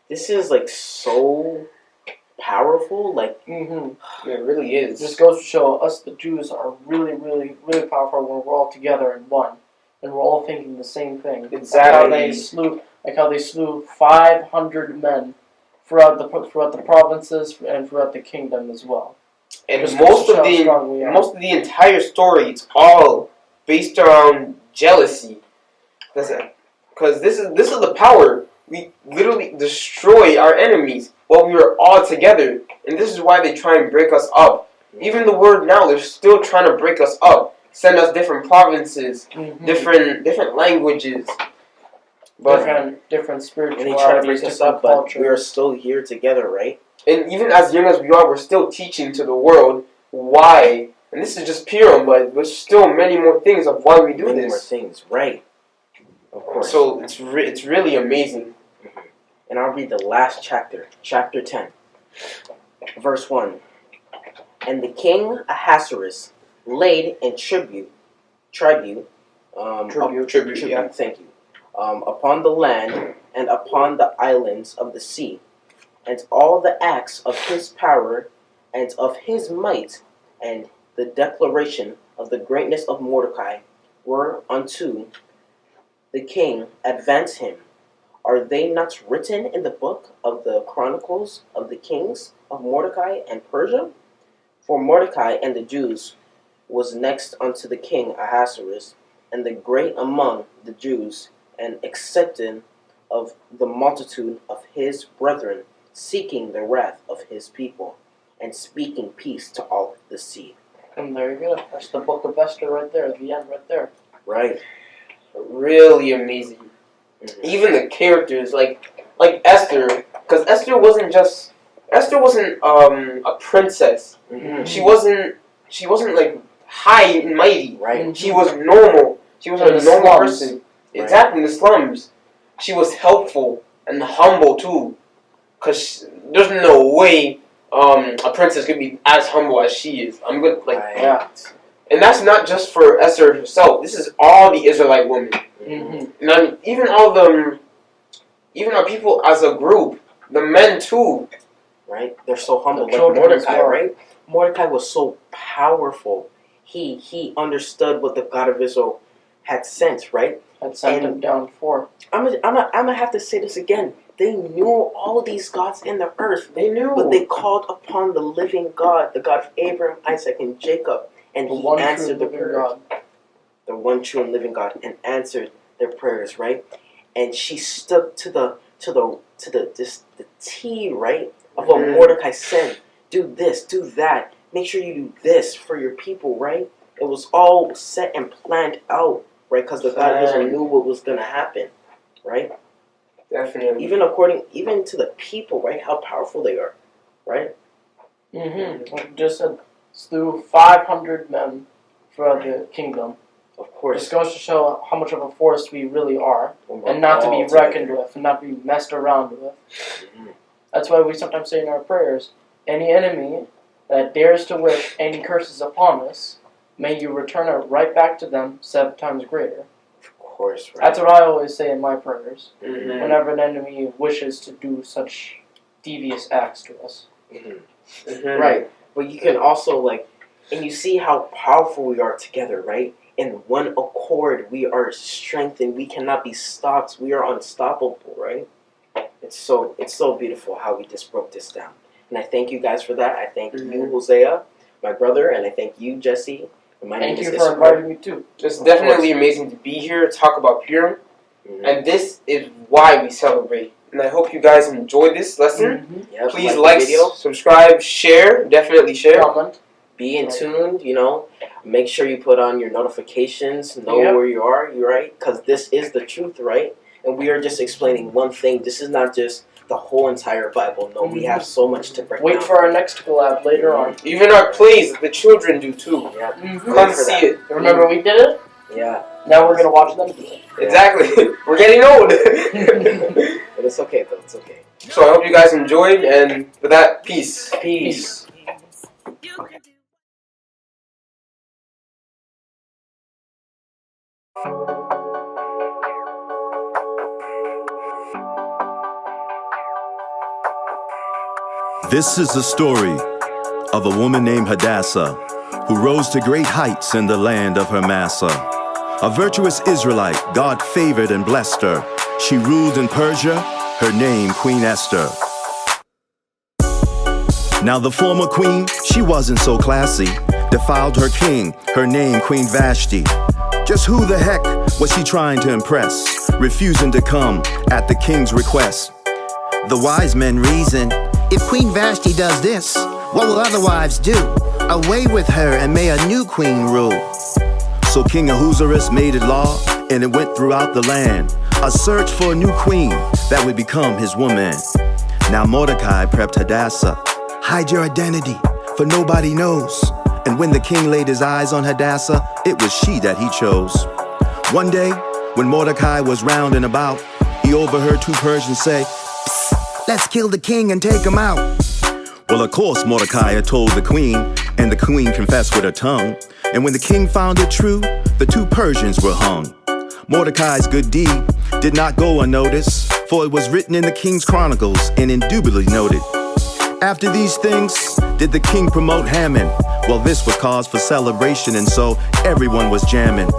B: This is like so powerful. Like,
C: it really is.
D: This goes to show us the Jews are really, really, really powerful when we're all together in one, and we're all thinking the same thing.
C: Exactly.
D: Like how they slew 500 men throughout the provinces and throughout the kingdom as well.
C: And most of the entire story, it's all based around jealousy. Because this is the power. We literally destroy our enemies while we are all together. And this is why they try and break us up. Even the word now, they're still trying to break us up. Send us different provinces, different languages.
D: But different spiritual.
B: And they try to break us up, but we are still here together, right?
C: And even as young as we are, we're still teaching to the world why. And this is just Purim, but there's still many more things of why we do this.
B: Many more things, right? Of course.
C: So it's really amazing.
B: And I'll read the last chapter, chapter 10, verse 1. And the king Ahasuerus laid in tribute,
C: Yeah.
B: thank you, upon the land and upon the islands of the sea, and all the acts of his power and of his might, and the declaration of the greatness of Mordecai were unto the king advance him. Are they not written in the book of the chronicles of the kings of Mordecai and Persia? For Mordecai and the Jews was next unto the king Ahasuerus, and the great among the Jews, and accepted of the multitude of his brethren, seeking the wrath of his people, and speaking peace to all the sea.
D: And there you go. That's the book of Esther right there, the end right there.
B: Right.
C: Really amazing.
B: Mm-hmm.
C: Even the characters, like Esther, because Esther wasn't a princess.
B: Mm-hmm.
C: She wasn't like high and mighty.
B: Right.
C: She was normal. She was
D: In
C: a
D: the
C: normal
D: slums.
C: person.
B: Right.
C: Exactly, in the slums. She was helpful and humble too. Cause there's no way a princess could be as humble as she is. I'm good, like,
B: Right.
D: Yeah.
C: and that's not just for Esther herself. This is all the Israelite women.
D: Mm-hmm.
C: And I mean, even our people as a group, the men too.
B: Right? They're so humble.
D: The
B: Like
D: children as
B: Mordecai,
D: well.
B: right? Mordecai was so powerful. He understood what the God of Israel had sent, right?
D: Had sent him down for.
B: I'm gonna have to say this again. They knew all these gods in the earth,
C: They knew.
B: but they called upon the living God, the God of Abraham, Isaac, and Jacob, and
D: The
B: he
D: one true
B: answered the
D: living
B: prayer.
D: God.
B: The one true and living God, and answered their prayers, right? And she stuck to the T, right, of what
C: Mhm.
B: Mordecai said. Do this, do that. Make sure you do this for your people, right? It was all set and planned out, right? Because the God of Israel knew what was gonna happen, right?
C: Definitely.
B: Even to the people, right? How powerful they are, right?
D: Mm-hmm. Like just said, slew 500 men throughout the kingdom.
B: Of
D: This
B: course.
D: goes to show how much of a force we really are,
B: When we're
D: and not to be
B: all together.
D: reckoned with, and not to be messed around with.
B: Mhm.
D: That's why we sometimes say in our prayers, any enemy that dares to wish any curses upon us, may you return it right back to them 7 times greater.
B: Of course, right?
D: That's what I always say in my prayers,
C: Mhm.
D: whenever an enemy wishes to do such devious acts to us.
B: Mhm.
C: Mhm.
B: Right. But you can also, and you see how powerful we are together, right? In one accord, we are strengthened. We cannot be stopped. We are unstoppable, right? It's so beautiful how we just broke this down. And I thank you guys for that. I thank you, Hosea, my brother, and I thank you, Jesse. And my name
D: Thank
B: is
D: you for
B: Issachar.
D: inviting me too.
C: It's
B: Of
C: definitely amazing to be here to talk about Purim,
B: Mhm.
C: and this is why we celebrate. And I hope you guys enjoyed this lesson.
D: Mm-hmm.
B: Yep,
C: Please
B: the
C: like,
B: video.
C: subscribe, share. Definitely share.
D: Comment.
B: Be in tune, Make sure you put on your notifications, know
D: Yep.
B: where you are, you right? Because this is the truth, right? And we are just explaining one thing. This is not just the whole entire Bible. No, we have so much to break
D: Wait
B: down.
D: for our next collab later on.
C: Even our plays, the children do too.
B: Yeah,
D: Mm-hmm.
C: Come
B: for
C: see
B: that.
C: it.
D: Remember we did it?
B: yeah.
D: Now we're gonna watch them do it.
C: Exactly. We're getting old.
B: But it's okay, though. It's okay.
C: So I hope you guys enjoyed, and with that, peace.
B: Peace.
E: This is the story of a woman named Hadassah, who rose to great heights in the land of her Massa. A virtuous Israelite, God favored and blessed her. She ruled in Persia, her name Queen Esther. Now the former queen, she wasn't so classy, defiled her king, her name Queen Vashti. Just who the heck was she trying to impress, refusing to come at the king's request?
F: The wise men reason, if Queen Vashti does this, what will other wives do? Away with her and may a new queen rule.
E: So King Ahasuerus made it law, and it went throughout the land, a search for a new queen that would become his woman. Now Mordecai prepped Hadassah, hide your identity, for nobody knows. And when the king laid his eyes on Hadassah, it was she that he chose. One day, when Mordecai was round and about, he overheard 2 Persians say,
F: Let's kill the king and take him out.
E: well, of course Mordecai had told the queen, and the queen confessed with her tongue. And when the king found it true, the 2 Persians were hung. Mordecai's good deed did not go unnoticed, for it was written in the king's chronicles and indubitably noted. After these things, did the king promote Haman? Well, this was cause for celebration, and so everyone was jamming.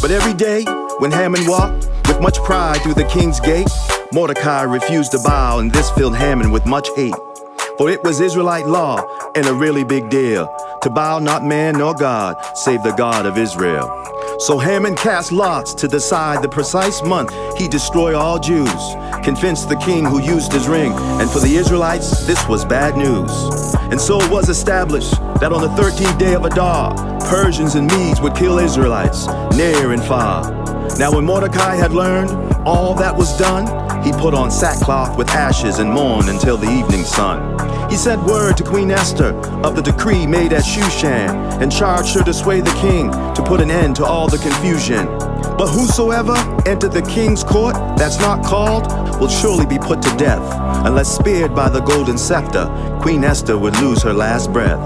E: But every day, when Haman walked with much pride through the king's gate, Mordecai refused to bow, and this filled Haman with much hate. For it was Israelite law, and a really big deal, to bow not man nor God, save the God of Israel. So Haman cast lots to decide the precise month he'd destroy all Jews, convinced the king who used his ring, and for the Israelites, this was bad news. And so it was established that on the 13th day of Adar, Persians and Medes would kill Israelites, near and far. Now when Mordecai had learned all that was done, he put on sackcloth with ashes and mourned until the evening sun. He sent word to Queen Esther of the decree made at Shushan, and charged her to sway the king to put an end to all the confusion. But whosoever entered the king's court that's not called will surely be put to death, unless spared by the golden scepter. Queen Esther would lose her last breath.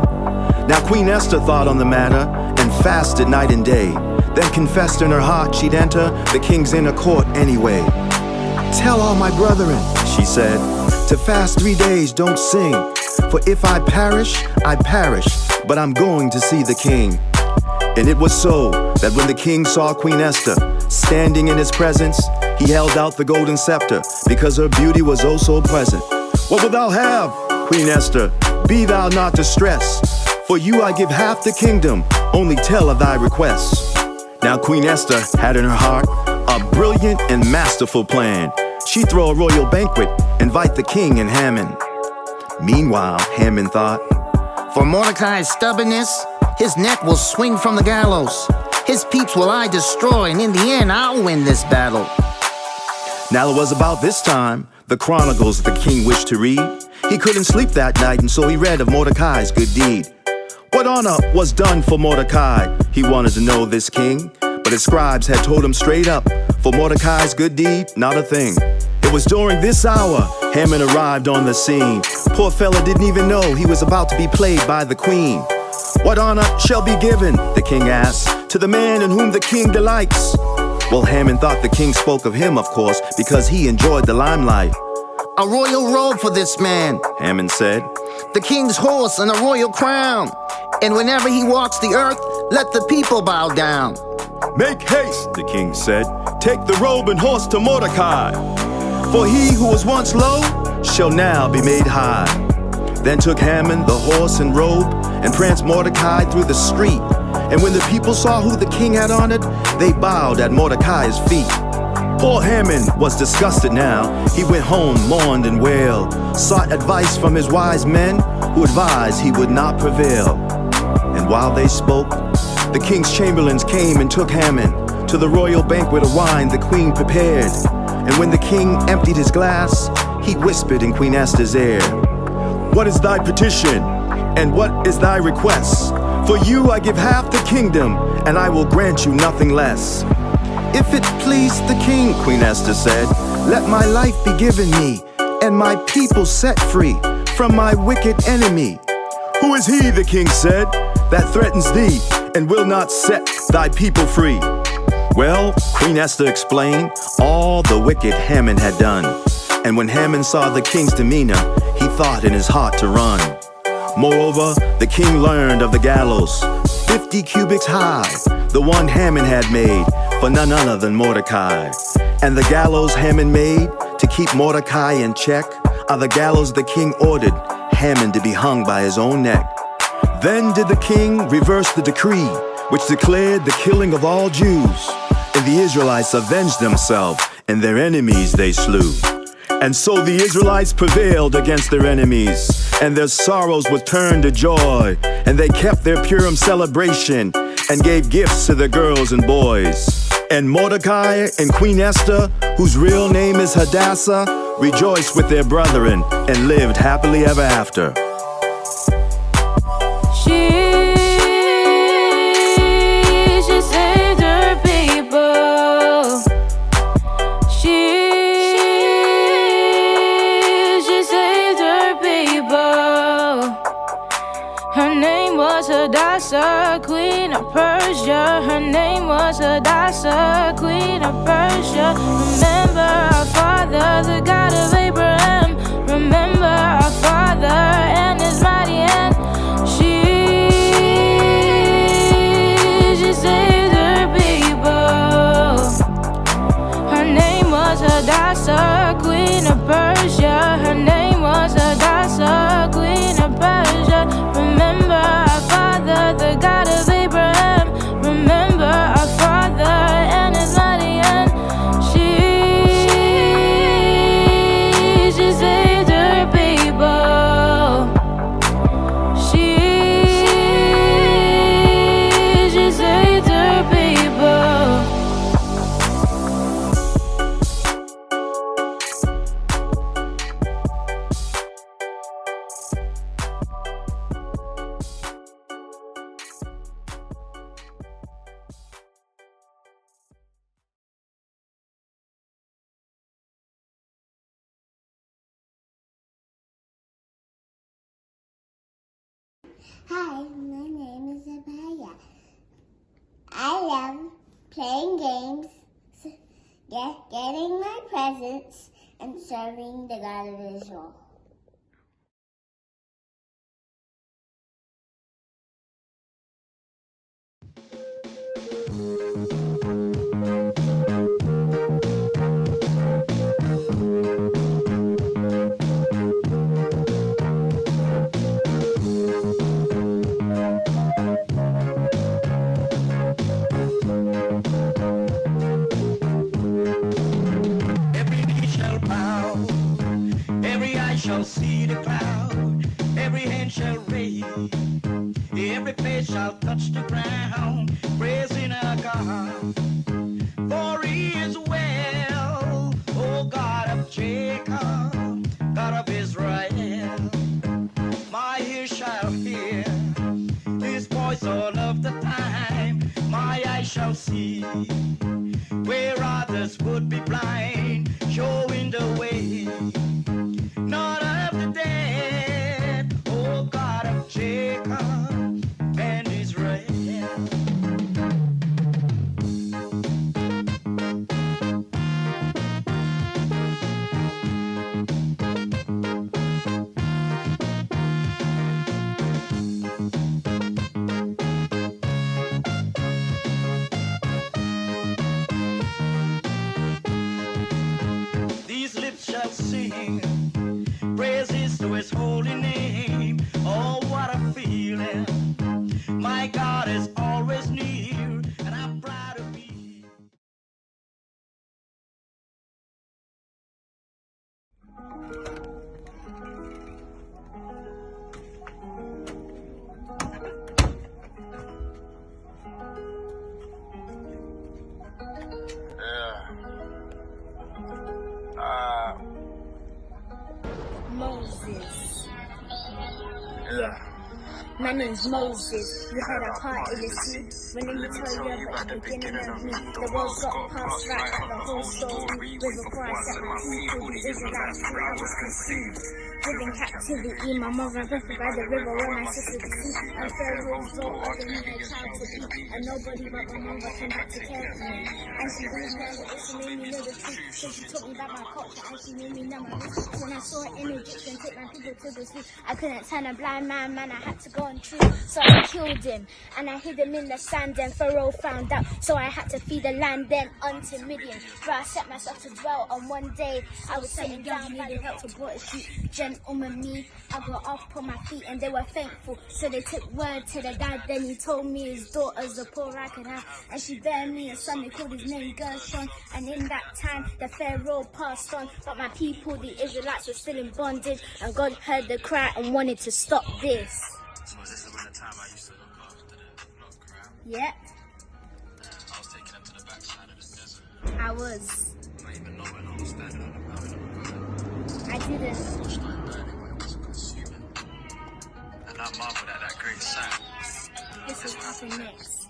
E: Now Queen Esther thought on the matter and fasted night and day, then confessed in her heart she'd enter the king's inner court anyway. Tell all my brethren, she said, to fast 3 days, don't sing. For if I perish, but I'm going to see the king. And it was so that when the king saw Queen Esther standing in his presence, he held out the golden scepter, because her beauty was oh so pleasant. What wilt thou have, Queen Esther? Be thou not distressed. For you I give half the kingdom, only tell of thy requests. Now Queen Esther had in her heart a brilliant and masterful plan. She'd throw a royal banquet, invite the king and Haman. Meanwhile, Haman thought,
F: For Mordecai's stubbornness, his neck will swing from the gallows. His peeps will I destroy, and in the end, I'll win this battle.
E: Now it was about this time, the chronicles the king wished to read. He couldn't sleep that night, and so he read of Mordecai's good deed. What honor was done for Mordecai? He wanted to know, this king. But his scribes had told him straight up, for Mordecai's good deed, not a thing. It was during this hour Haman arrived on the scene. Poor fella didn't even know he was about to be played by the queen. What honor shall be given, the king asked, to the man in whom the king delights? Well, Haman thought the king spoke of him, of course, because he enjoyed the limelight.
F: A royal robe for this man,
E: Haman said.
F: the king's horse and a royal crown. And whenever he walks the earth, let the people bow down.
E: Make haste, the king said. Take the robe and horse to Mordecai. For he who was once low shall now be made high. Then took Haman the horse and robe and pranced Mordecai through the street. And when the people saw who the king had honored, they bowed at Mordecai's feet. Poor Haman was disgusted now. He went home, mourned and wailed, sought advice from his wise men, who advised he would not prevail. And while they spoke, the king's chamberlains came and took Haman to the royal banquet of wine the queen prepared. And when the king emptied his glass, he whispered in Queen Esther's ear, What is thy petition, and what is thy request? For you I give half the kingdom, and I will grant you nothing less. If it please the king, Queen Esther said, let my life be given me, and my people set free from my wicked enemy. Who is he, the king said, that threatens thee, and will not set thy people free? Well, Queen Esther explained all the wicked Haman had done. And when Haman saw the king's demeanor, he thought in his heart to run. Moreover, the king learned of the gallows, 50 cubits high, the one Haman had made for none other than Mordecai. And the gallows Haman made to keep Mordecai in check are the gallows the king ordered Haman to be hung by his own neck. Then did the king reverse the decree, which declared the killing of all Jews. And the Israelites avenged themselves, and their enemies they slew. And so the Israelites prevailed against their enemies, and their sorrows were turned to joy. And they kept their Purim celebration, and gave gifts to their girls and boys. And Mordecai and Queen Esther, whose real name is Hadassah, rejoiced with their brethren, and lived happily ever after.
G: She saved her people. She saved her people. Her name was Hadassah. queen of Persia. Her name was Hadassah, queen of Persia. Remember our father, the God of Abraham. Remember our father and his mighty hand. She saved her people. Her name was Hadassah, queen of Persia. Her name was Hadassah, queen of Persia. Remember our father, the God of Abraham. Remember our father and his mighty hand. She saved her people. She saved her people.
H: Hi, my name is Abaya. I love playing games, getting my presents, and serving the God of Israel.
I: Every knee shall bow, every eye shall see the cloud, every hand shall raise, every face shall touch the ground, praising our God. For he is well, O God of Jacob, God of Israel. My ears shall hear his voice all of the time, my eyes shall see where others would be blind, showing the way. Not of the dead, O God of Jacob and Israel. These lips shall sing praises to his holy name. Oh, what a feeling. My God is always near, and I'm proud to be.
H: Moses. Yeah. My name's Moses. You heard a part of the sea. When you tell you about the beginning of me, the world got past right at the whole story. Way before I set my people, the Israelites, free, I was conceived. Living captivity, my mother left by the river where my sister could see. And Pharaoh's daughter gave me a child to be. And nobody but my mother came back to care for me. And she gave me the she made me know the truth. So she taught me about my culture and she made me know my roots. When I saw an image and take my people to the sleep, I couldn't turn a blind man, I had to go on truth. So I killed him and I hid him in the sand. And Pharaoh found out, so I had to feed the land. Then unto Midian, where I set myself to dwell. On one day I was sitting down, needed help to brought a sheep. Gentlemen, me, I got off on my feet and they were thankful. So they took word to the dad. Then he told me his daughter's the poor I could have, and she bare me a son. They called his name Gershon. And in that time the Pharaoh passed on, but my people, the Israelites, were still in bondage. And God heard the cry and wanted to stop this.
J: So was this around the time I used to look after the flock, right?
H: Yep,
J: I was taking them to the backside of the desert.
H: I was.
J: Not even knowing I was standing on the mountain.
H: I didn't.
J: Bush like burning, but it wasn't consuming. And I marveled at that great sight.
H: This will happen next.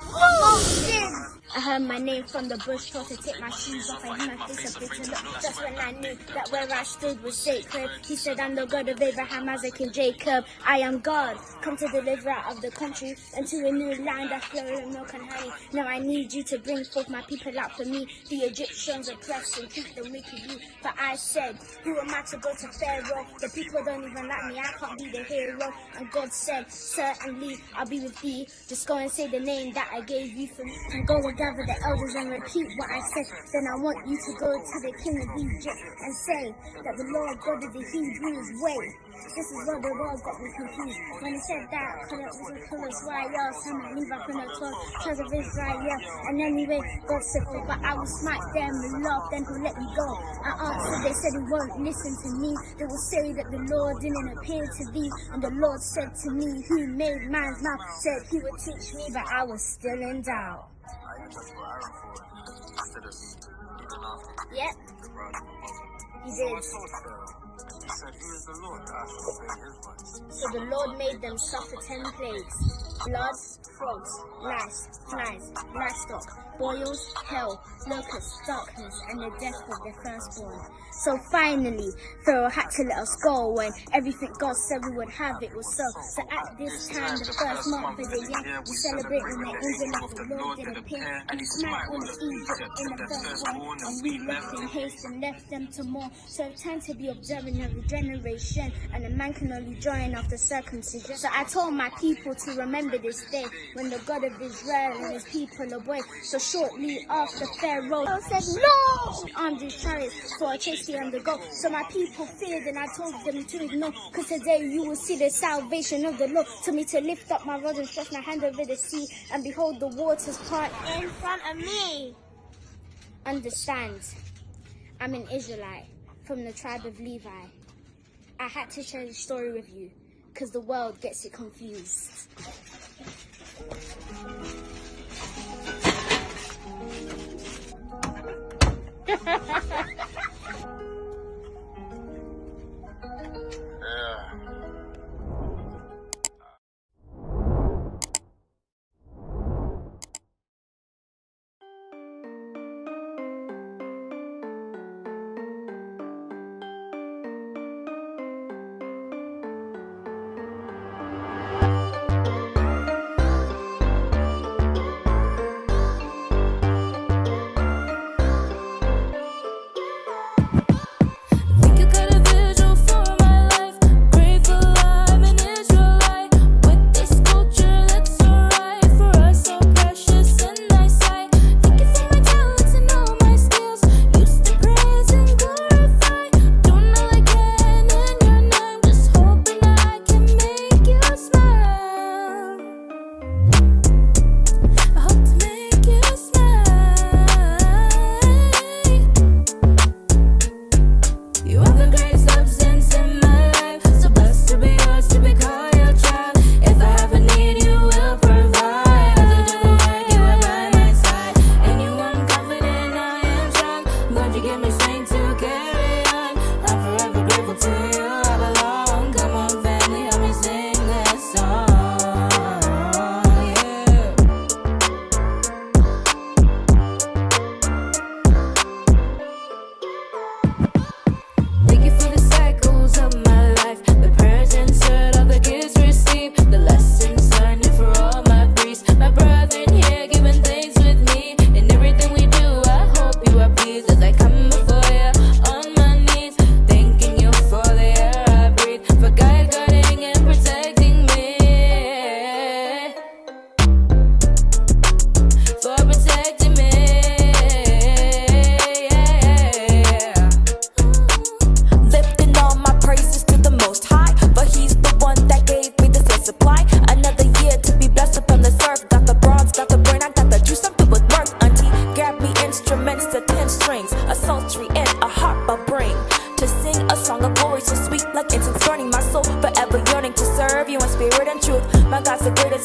H: Oh, shit! I heard my name from the bush, told to take my shoes off. I hid my face a bit to look. That's when I knew that where I stood was sacred. He said, I'm the God of Abraham, Isaac, and Jacob. I am God, come to deliver out of the country into a new land that's flowing with milk and honey. Now I need you to bring forth my people out for me. The Egyptians oppressed and treat them wickedly. But I said, who am I to go to Pharaoh? The people don't even like me, I can't be the hero. And God said, certainly I'll be with thee. Just go and say the name that I gave you for me. And go and gather the elders and repeat what I said. Then I want you to go to the king of Egypt and say that the Lord God of the Hebrews way. This is where the world got me confused. When he said that, colour was a colour Israel, some of leave up in the 12 tribes of Israel. And anyway, God said, but I will smite them with love, then he'll let me go. I answered, they said he won't listen to me. They will say that the Lord didn't appear to thee. And the Lord said to me, who made man's mouth, said he would teach me, but I was still in doubt. Yep, he did.
J: He said, who is the Lord that I shall obey his voice?
H: So the Lord made them suffer 10 plagues: blood, frogs, lice, flies, livestock, boils, hail, locusts, darkness, and the death of their firstborn. So finally, Pharaoh had to let us go, and everything God said we would have, it was so. So at this time, the first month of the year, we celebrate when the angel of the Lord did appear, and he smite all of Egypt in the firstborn, and we left in haste and left them to mourn. So it turned to be observing a regeneration, and a man can only join after circumcision. So I told my people to remember this day, when the God of Israel and his people away. So shortly after Pharaoh said, no! Armed his chariots for a chase and the go. So my people feared, and I told them to ignore, because today you will see the salvation of the Lord. Told me to lift up my rod and stretch my hand over the sea, and behold the waters part in front of me. Understand, I'm an Israelite from the tribe of Levi. I had to share the story with you, because the world gets it confused.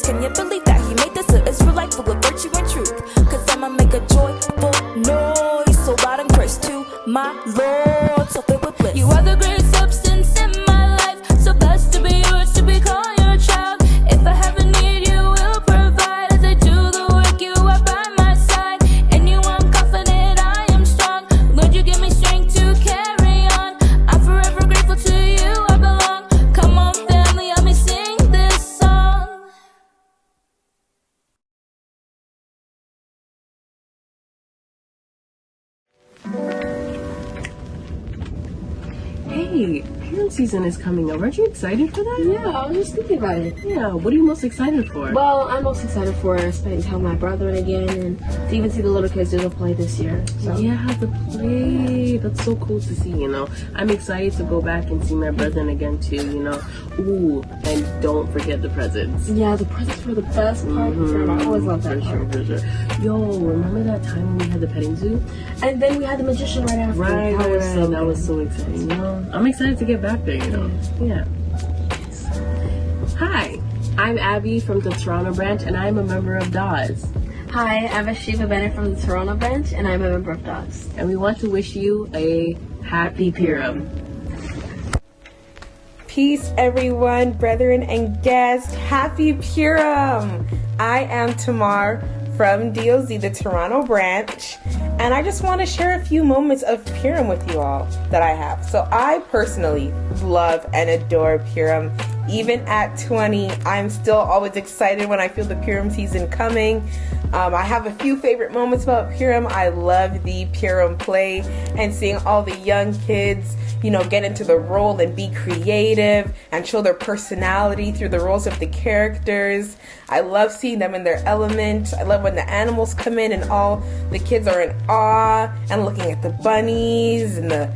K: Can you believe that he made this an Israelite full of virtue and truth? Cause I'ma make a joyful noise so loud and praise to my Lord, so filled with bliss.
G: You are the great substance in my life, so blessed to be yours, to be called your child. If I have a need, you will provide. As I do the work, you are by my side.
L: Hey, Purim season is coming up. Aren't you excited for that?
M: Yeah, I was just thinking about it.
L: Yeah, what are you most excited for?
M: Well, I'm most excited for spending time with my brethren again and to even see the little kids do the play this year. So.
L: Yeah, the play. That's so cool to see, I'm excited to go back and see my brethren again too, Ooh, and don't forget the presents.
M: Yeah, the presents were the best part. I always love that part.
L: For sure. Yo, remember that time when we had the petting zoo?
M: And then we had the magician right after.
L: Right. That was so exciting. I'm excited to get back there, Yeah. Hi, I'm Abby from the Toronto branch, and I'm a member of DAWS.
M: Hi, I'm Ashiva Bennett from the Toronto branch, and I'm a member of DAWS.
L: And we want to wish you a happy Purim.
N: Peace, everyone, brethren and guests. Happy Purim! I am Tamar from DOZ, the Toronto branch, and I just want to share a few moments of Purim with you all that I have. So I personally love and adore Purim. Even at 20, I'm still always excited when I feel the Purim season coming. I have a few favorite moments about Purim. I love the Purim play and seeing all the young kids, get into the role and be creative and show their personality through the roles of the characters. I love seeing them in their element. I love when the animals come in and all the kids are in awe and looking at the bunnies and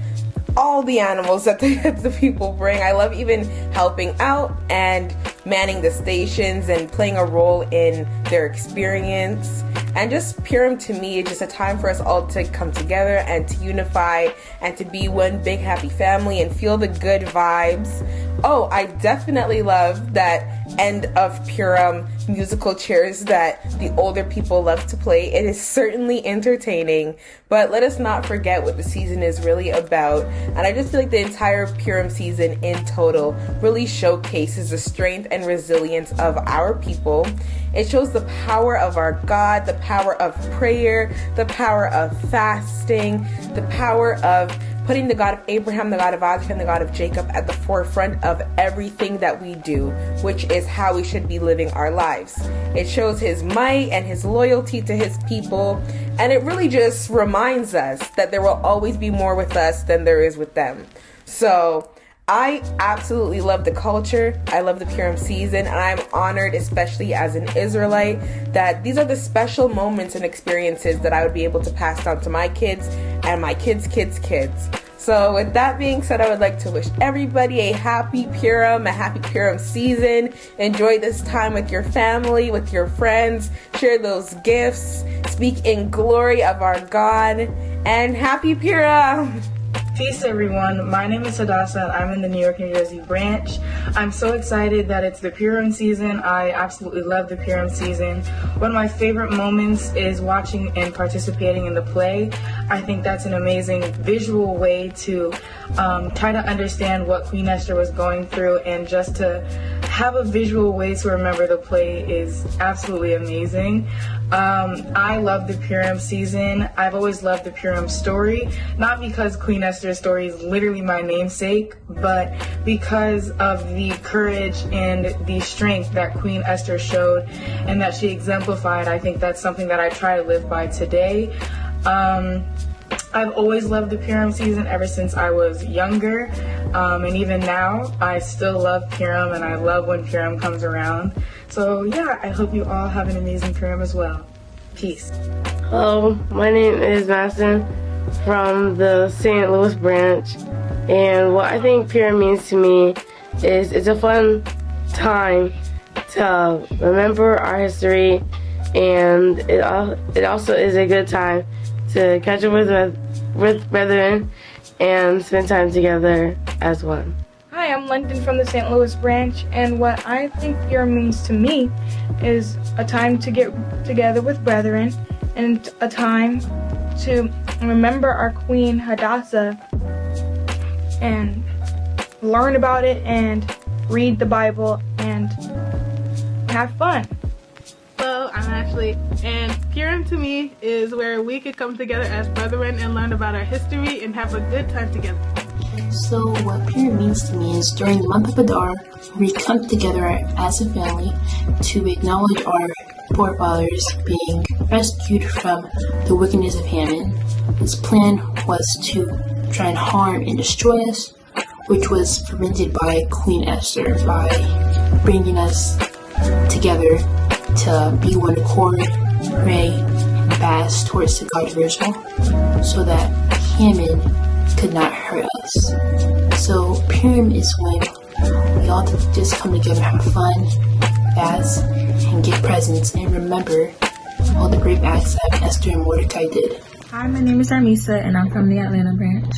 N: all the animals that the people bring. I love even helping out and manning the stations and playing a role in their experience. And just Purim to me is just a time for us all to come together and to unify and to be one big happy family and feel the good vibes. Oh, I definitely love that end of Purim musical chairs that the older people love to play. It is certainly entertaining, but let us not forget what the season is really about. And I just feel like the entire Purim season in total really showcases the strength and resilience of our people. It shows the power of our God, the power of prayer, the power of fasting, the power of putting the God of Abraham, the God of Isaac, and the God of Jacob at the forefront of everything that we do, which is how we should be living our lives. It shows his might and his loyalty to his people, and it really just reminds us that there will always be more with us than there is with them. So I absolutely love the culture. I love the Purim season, and I'm honored, especially as an Israelite, that these are the special moments and experiences that I would be able to pass down to my kids and my kids' kids' kids. So with that being said, I would like to wish everybody a happy Purim, a happy Purim season. Enjoy this time with your family, with your friends. Share those gifts. Speak in glory of our God. And happy Purim!
O: Peace, everyone. My name is Hadassah, and I'm in the New York, New Jersey branch. I'm so excited that it's the Purim season. I absolutely love the Purim season. One of my favorite moments is watching and participating in the play. I think that's an amazing visual way to try to understand what Queen Esther was going through, and just to have a visual way to remember the play is absolutely amazing. I love the Purim season. I've always loved the Purim story, not because Queen Esther's story is literally my namesake, but because of the courage and the strength that Queen Esther showed and that she exemplified. I think that's something that I try to live by today. I've always loved the Purim season ever since I was younger, and even now I still love Purim, and I love when Purim comes around. So yeah, I hope you all have an amazing Purim as well. Peace.
P: Hello, my name is Madison from the St. Louis branch, and what I think Purim means to me is it's a fun time to remember our history, and it also is a good time to catch up with brethren and spend time together as one.
Q: Hi, I'm London from the St. Louis branch, and what I think Purim means to me is a time to get together with brethren and a time to remember our Queen Hadassah and learn about it and read the Bible and have fun.
R: Hello, I'm Ashley, and Purim to me is where we could come together as brethren and learn about our history and have a good time together.
S: So what Purim means to me is during the month of Adar, we come together as a family to acknowledge our forefathers being rescued from the wickedness of Haman. His plan was to try and harm and destroy us. which was prevented by Queen Esther by bringing us together to be one accord, pray, and fast towards the God of Israel, so that Haman could not hurt us. So Purim is when we all just come together, have fun, fast, and get presents, and remember all the brave acts that Esther and Mordecai did.
Q: Hi, my name is Armisa, and I'm from the Atlanta branch.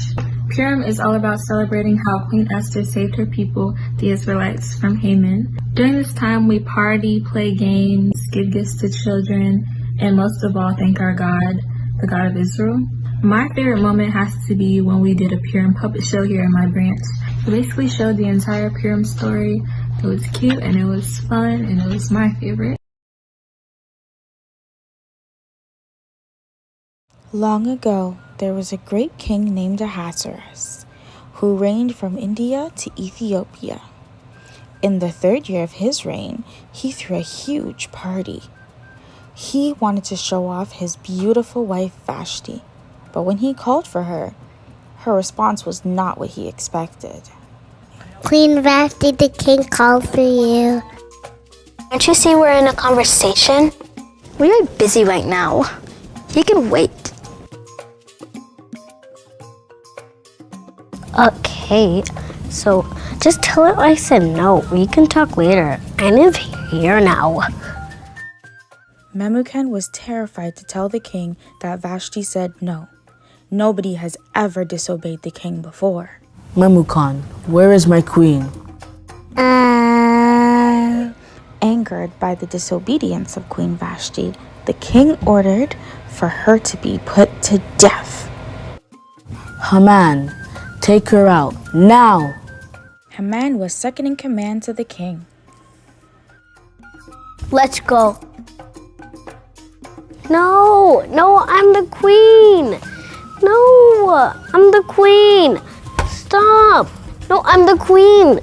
Q: Purim is all about celebrating how Queen Esther saved her people, the Israelites, from Haman. During this time, we party, play games, give gifts to children, and most of all, thank our God, the God of Israel. My favorite moment has to be when we did a Purim puppet show here in my branch. We basically showed the entire Purim story. It was cute, and it was fun, and it was my favorite.
G: Long ago, there was a great king named Ahasuerus, who reigned from India to Ethiopia. In the 3rd year of his reign, he threw a huge party. He wanted to show off his beautiful wife Vashti, but when he called for her, her response was not what he expected.
T: Queen Vashti, the king called for you.
U: Can't you see we're in a conversation? We are busy right now. You can wait.
T: Okay, so just tell her I said no. We can talk later. I live here now.
G: Memucan was terrified to tell the king that Vashti said no. Nobody has ever disobeyed the king before.
V: Memucan, where is my queen?
G: Angered by the disobedience of Queen Vashti, the king ordered for her to be put to death.
V: Haman, take her out, now!
G: Haman was second in command to the king.
T: Let's go. No, I'm the queen. No, I'm the queen. Stop. No, I'm the queen.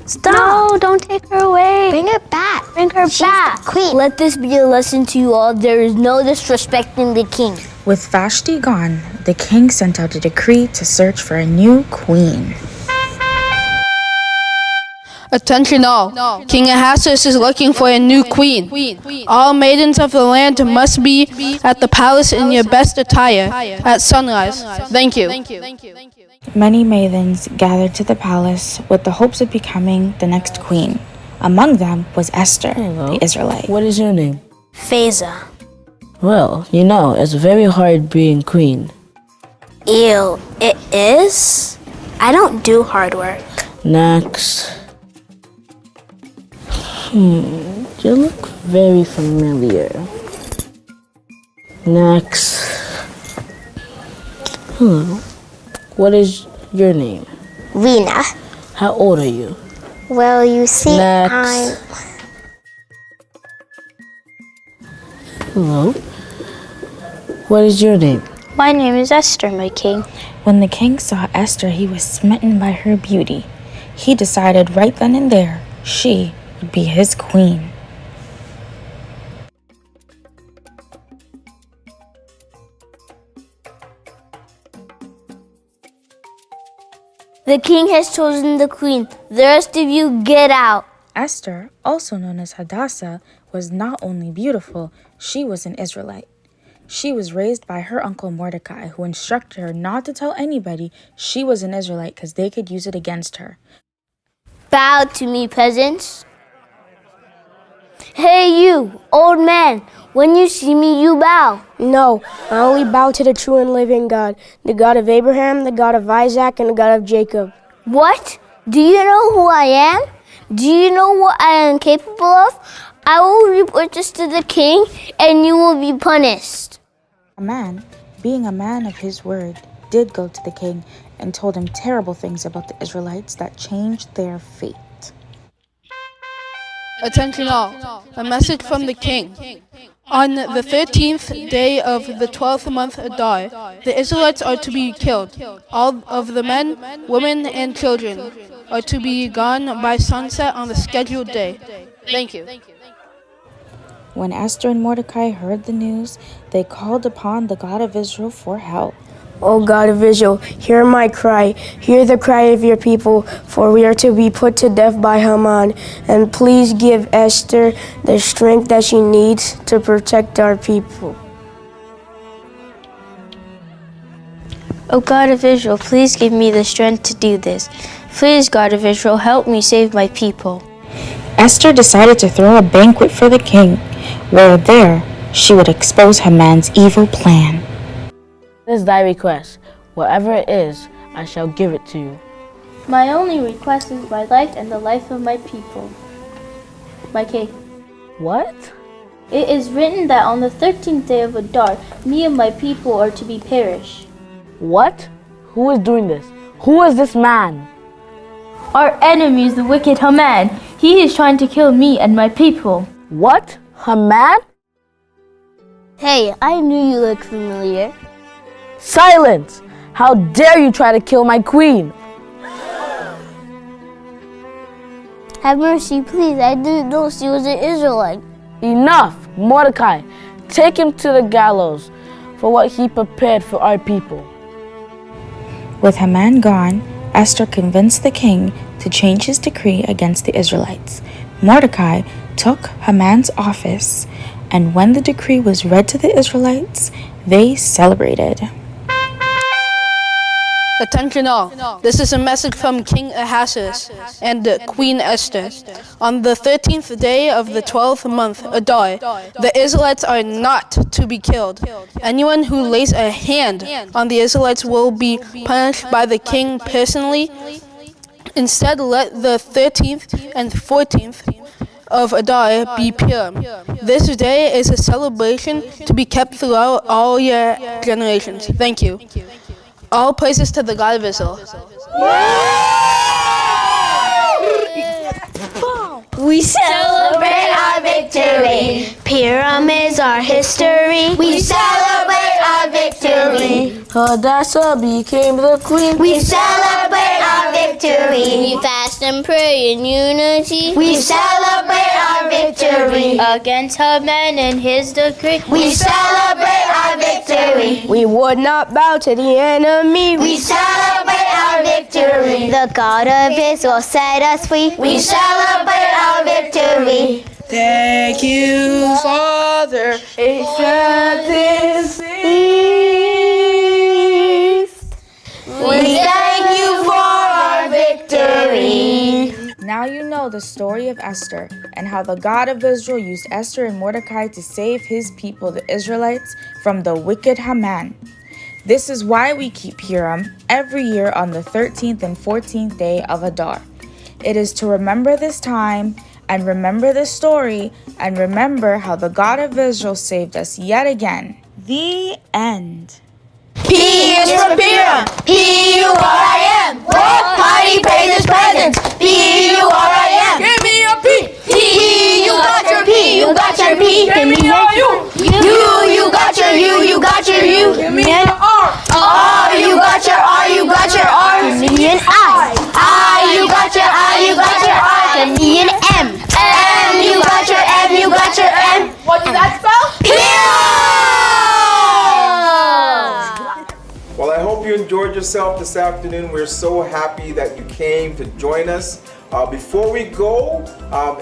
T: Stop.
U: No, don't take her away.
T: Bring her back.
U: Bring her back.
T: Queen.
U: Let this be a lesson to you all. There is no disrespecting the king.
G: With Vashti gone, the king sent out a decree to search for a new queen.
W: Attention all, King Ahasuerus is looking for a new queen. All maidens of the land must be at the palace in your best attire at sunrise. Thank you.
G: Many maidens gathered to the palace with the hopes of becoming the next queen. Among them was Esther, the Israelite.
V: What is your name?
T: Phaser.
V: Well, you know, it's very hard being queen.
T: Ew, it is? I don't do hard work.
V: Next. You look very familiar. Next. Hello. What is your name?
T: Rena.
V: How old are you?
T: Well, you see,
V: Next. Hello. What is your name?
T: My name is Esther, my king.
G: When the king saw Esther, he was smitten by her beauty. He decided right then and there, she would be his queen.
T: The king has chosen the queen. The rest of you get out.
G: Esther, also known as Hadassah, was not only beautiful, she was an Israelite. She was raised by her uncle Mordecai, who instructed her not to tell anybody she was an Israelite because they could use it against her.
T: Bow to me, peasants. Hey you, old man, when you see me, you bow.
X: No, I only bow to the true and living God, the God of Abraham, the God of Isaac, and the God of Jacob.
T: What? Do you know who I am? Do you know what I am capable of? I will report this to the king, and you will be punished.
G: Haman, being a man of his word, did go to the king and told him terrible things about the Israelites that changed their fate.
W: Attention all, a message from the king. On the 13th day of the 12th month Adar, the Israelites are to be killed. All of the men, women, and children are to be gone by sunset on the scheduled day. Thank you.
G: When Esther and Mordecai heard the news, they called upon the God of Israel for help.
X: O God of Israel, hear my cry, hear the cry of your people, for we are to be put to death by Haman. And please give Esther the strength that she needs to protect our people.
A: O God of Israel, please give me the strength to do this. Please, God of Israel, help me save my people.
B: Esther decided to throw a banquet for the king, where there she would expose Haman's evil plan.
V: This is thy request. Whatever it is, I shall give it to you.
A: My only request is my life and the life of my people. My king.
V: What?
A: It is written that on the 13th day of Adar, me and my people are to be perished.
V: What? Who is doing this? Who is this man?
A: Our enemy is the wicked Haman. He is trying to kill me and my people.
V: What? Haman?
T: Hey, I knew you looked familiar.
V: Silence! How dare you try to kill my queen?
T: Have mercy, please. I didn't know she was an Israelite.
V: Enough! Mordecai, take him to the gallows for what he prepared for our people.
B: With Haman gone, Esther convinced the king to change his decree against the Israelites. Mordecai took Haman's office, and when the decree was read to the Israelites, they celebrated.
W: Attention all, this is a message from King Ahasuerus and Queen Esther. On the 13th day of the 12th month, Adar, the Israelites are not to be killed. Anyone who lays a hand on the Israelites will be punished by the king personally. Instead, let the 13th and 14th of Adar be Purim. This day is a celebration to be kept throughout all your generations. Thank you. All praises to the God of Israel.
C: We celebrate our victory. Purim is our history. We celebrate our victory.
V: Hadassah became the queen.
C: We celebrate our victory.
T: We fast and pray in unity.
C: We celebrate our victory.
A: Against Haman and his decree.
C: We celebrate our victory.
X: We would not bow to the enemy.
C: We celebrate our victory.
U: The God of Israel set us free.
C: We celebrate our victory.
L: Thank you, Father, accept this feast.
C: We thank you for our victory.
B: Now you know the story of Esther and how the God of Israel used Esther and Mordecai to save his people, the Israelites, from the wicked Haman. This is why we keep Purim every year on the 13th and 14th day of Adar. It is to remember this time and remember this story and remember how the God of Israel saved us yet again. The end.
C: P is from Purim. P-U-R-I-M. What? Party, praises, presents. P-U-R-I-M.
L: Give me a P.
C: P, you got your P. You got your P.
L: Give me a U.
C: You got your U. You got your U.
L: Give me an R.
C: R, you got your R. You got your R.
U: Give me an I.
C: I, you got your I. You got your R.
U: Give me an M.
C: M, you got your M. You got your M.
L: What does that spell?
D: Well, I hope you enjoyed yourself this afternoon. We're so happy that you came to join us. Before we go,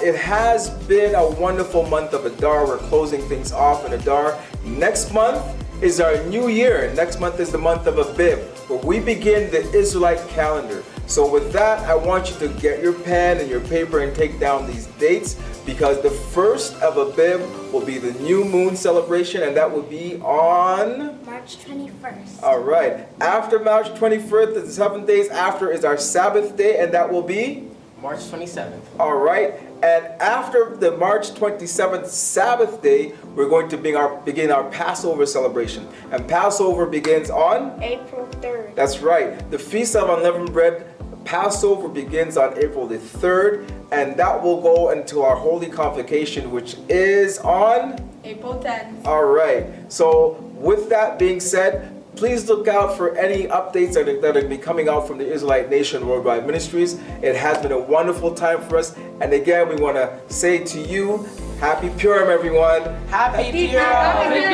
D: it has been a wonderful month of Adar. We're closing things off in Adar. Next month is our new year. Next month is the month of Abib, where we begin the Israelite calendar. So with that, I want you to get your pen and your paper and take down these dates, because the first of Abib will be the new moon celebration, and that will be on
H: March 21st.
D: All right. After March 21st, the 7 days after is our Sabbath day, and that will be
Y: March 27th.
D: All right. And after the March 27th Sabbath day, we're going to begin our Passover celebration. And Passover begins on
H: April 3rd.
D: That's right. The Feast of Unleavened Bread, Passover begins on April the 3rd, and that will go until our Holy Convocation, which is on
R: April 10th.
D: All right. So with that being said, please look out for any updates that are going to be coming out from the Israelite Nation Worldwide Ministries. It has been a wonderful time for us. And again, we want to say to you, Happy Purim, everyone.
L: Happy Purim.
R: Happy Purim.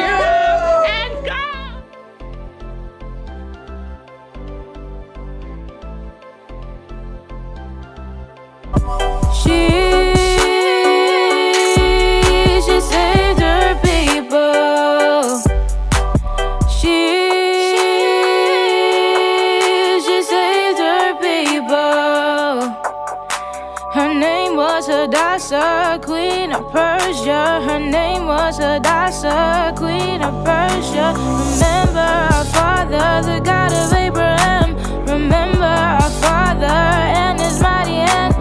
R: And go!
G: of Persia. Her name was Hadassah, queen of Persia. Remember our father, the God of Abraham. Remember our father and his mighty hand.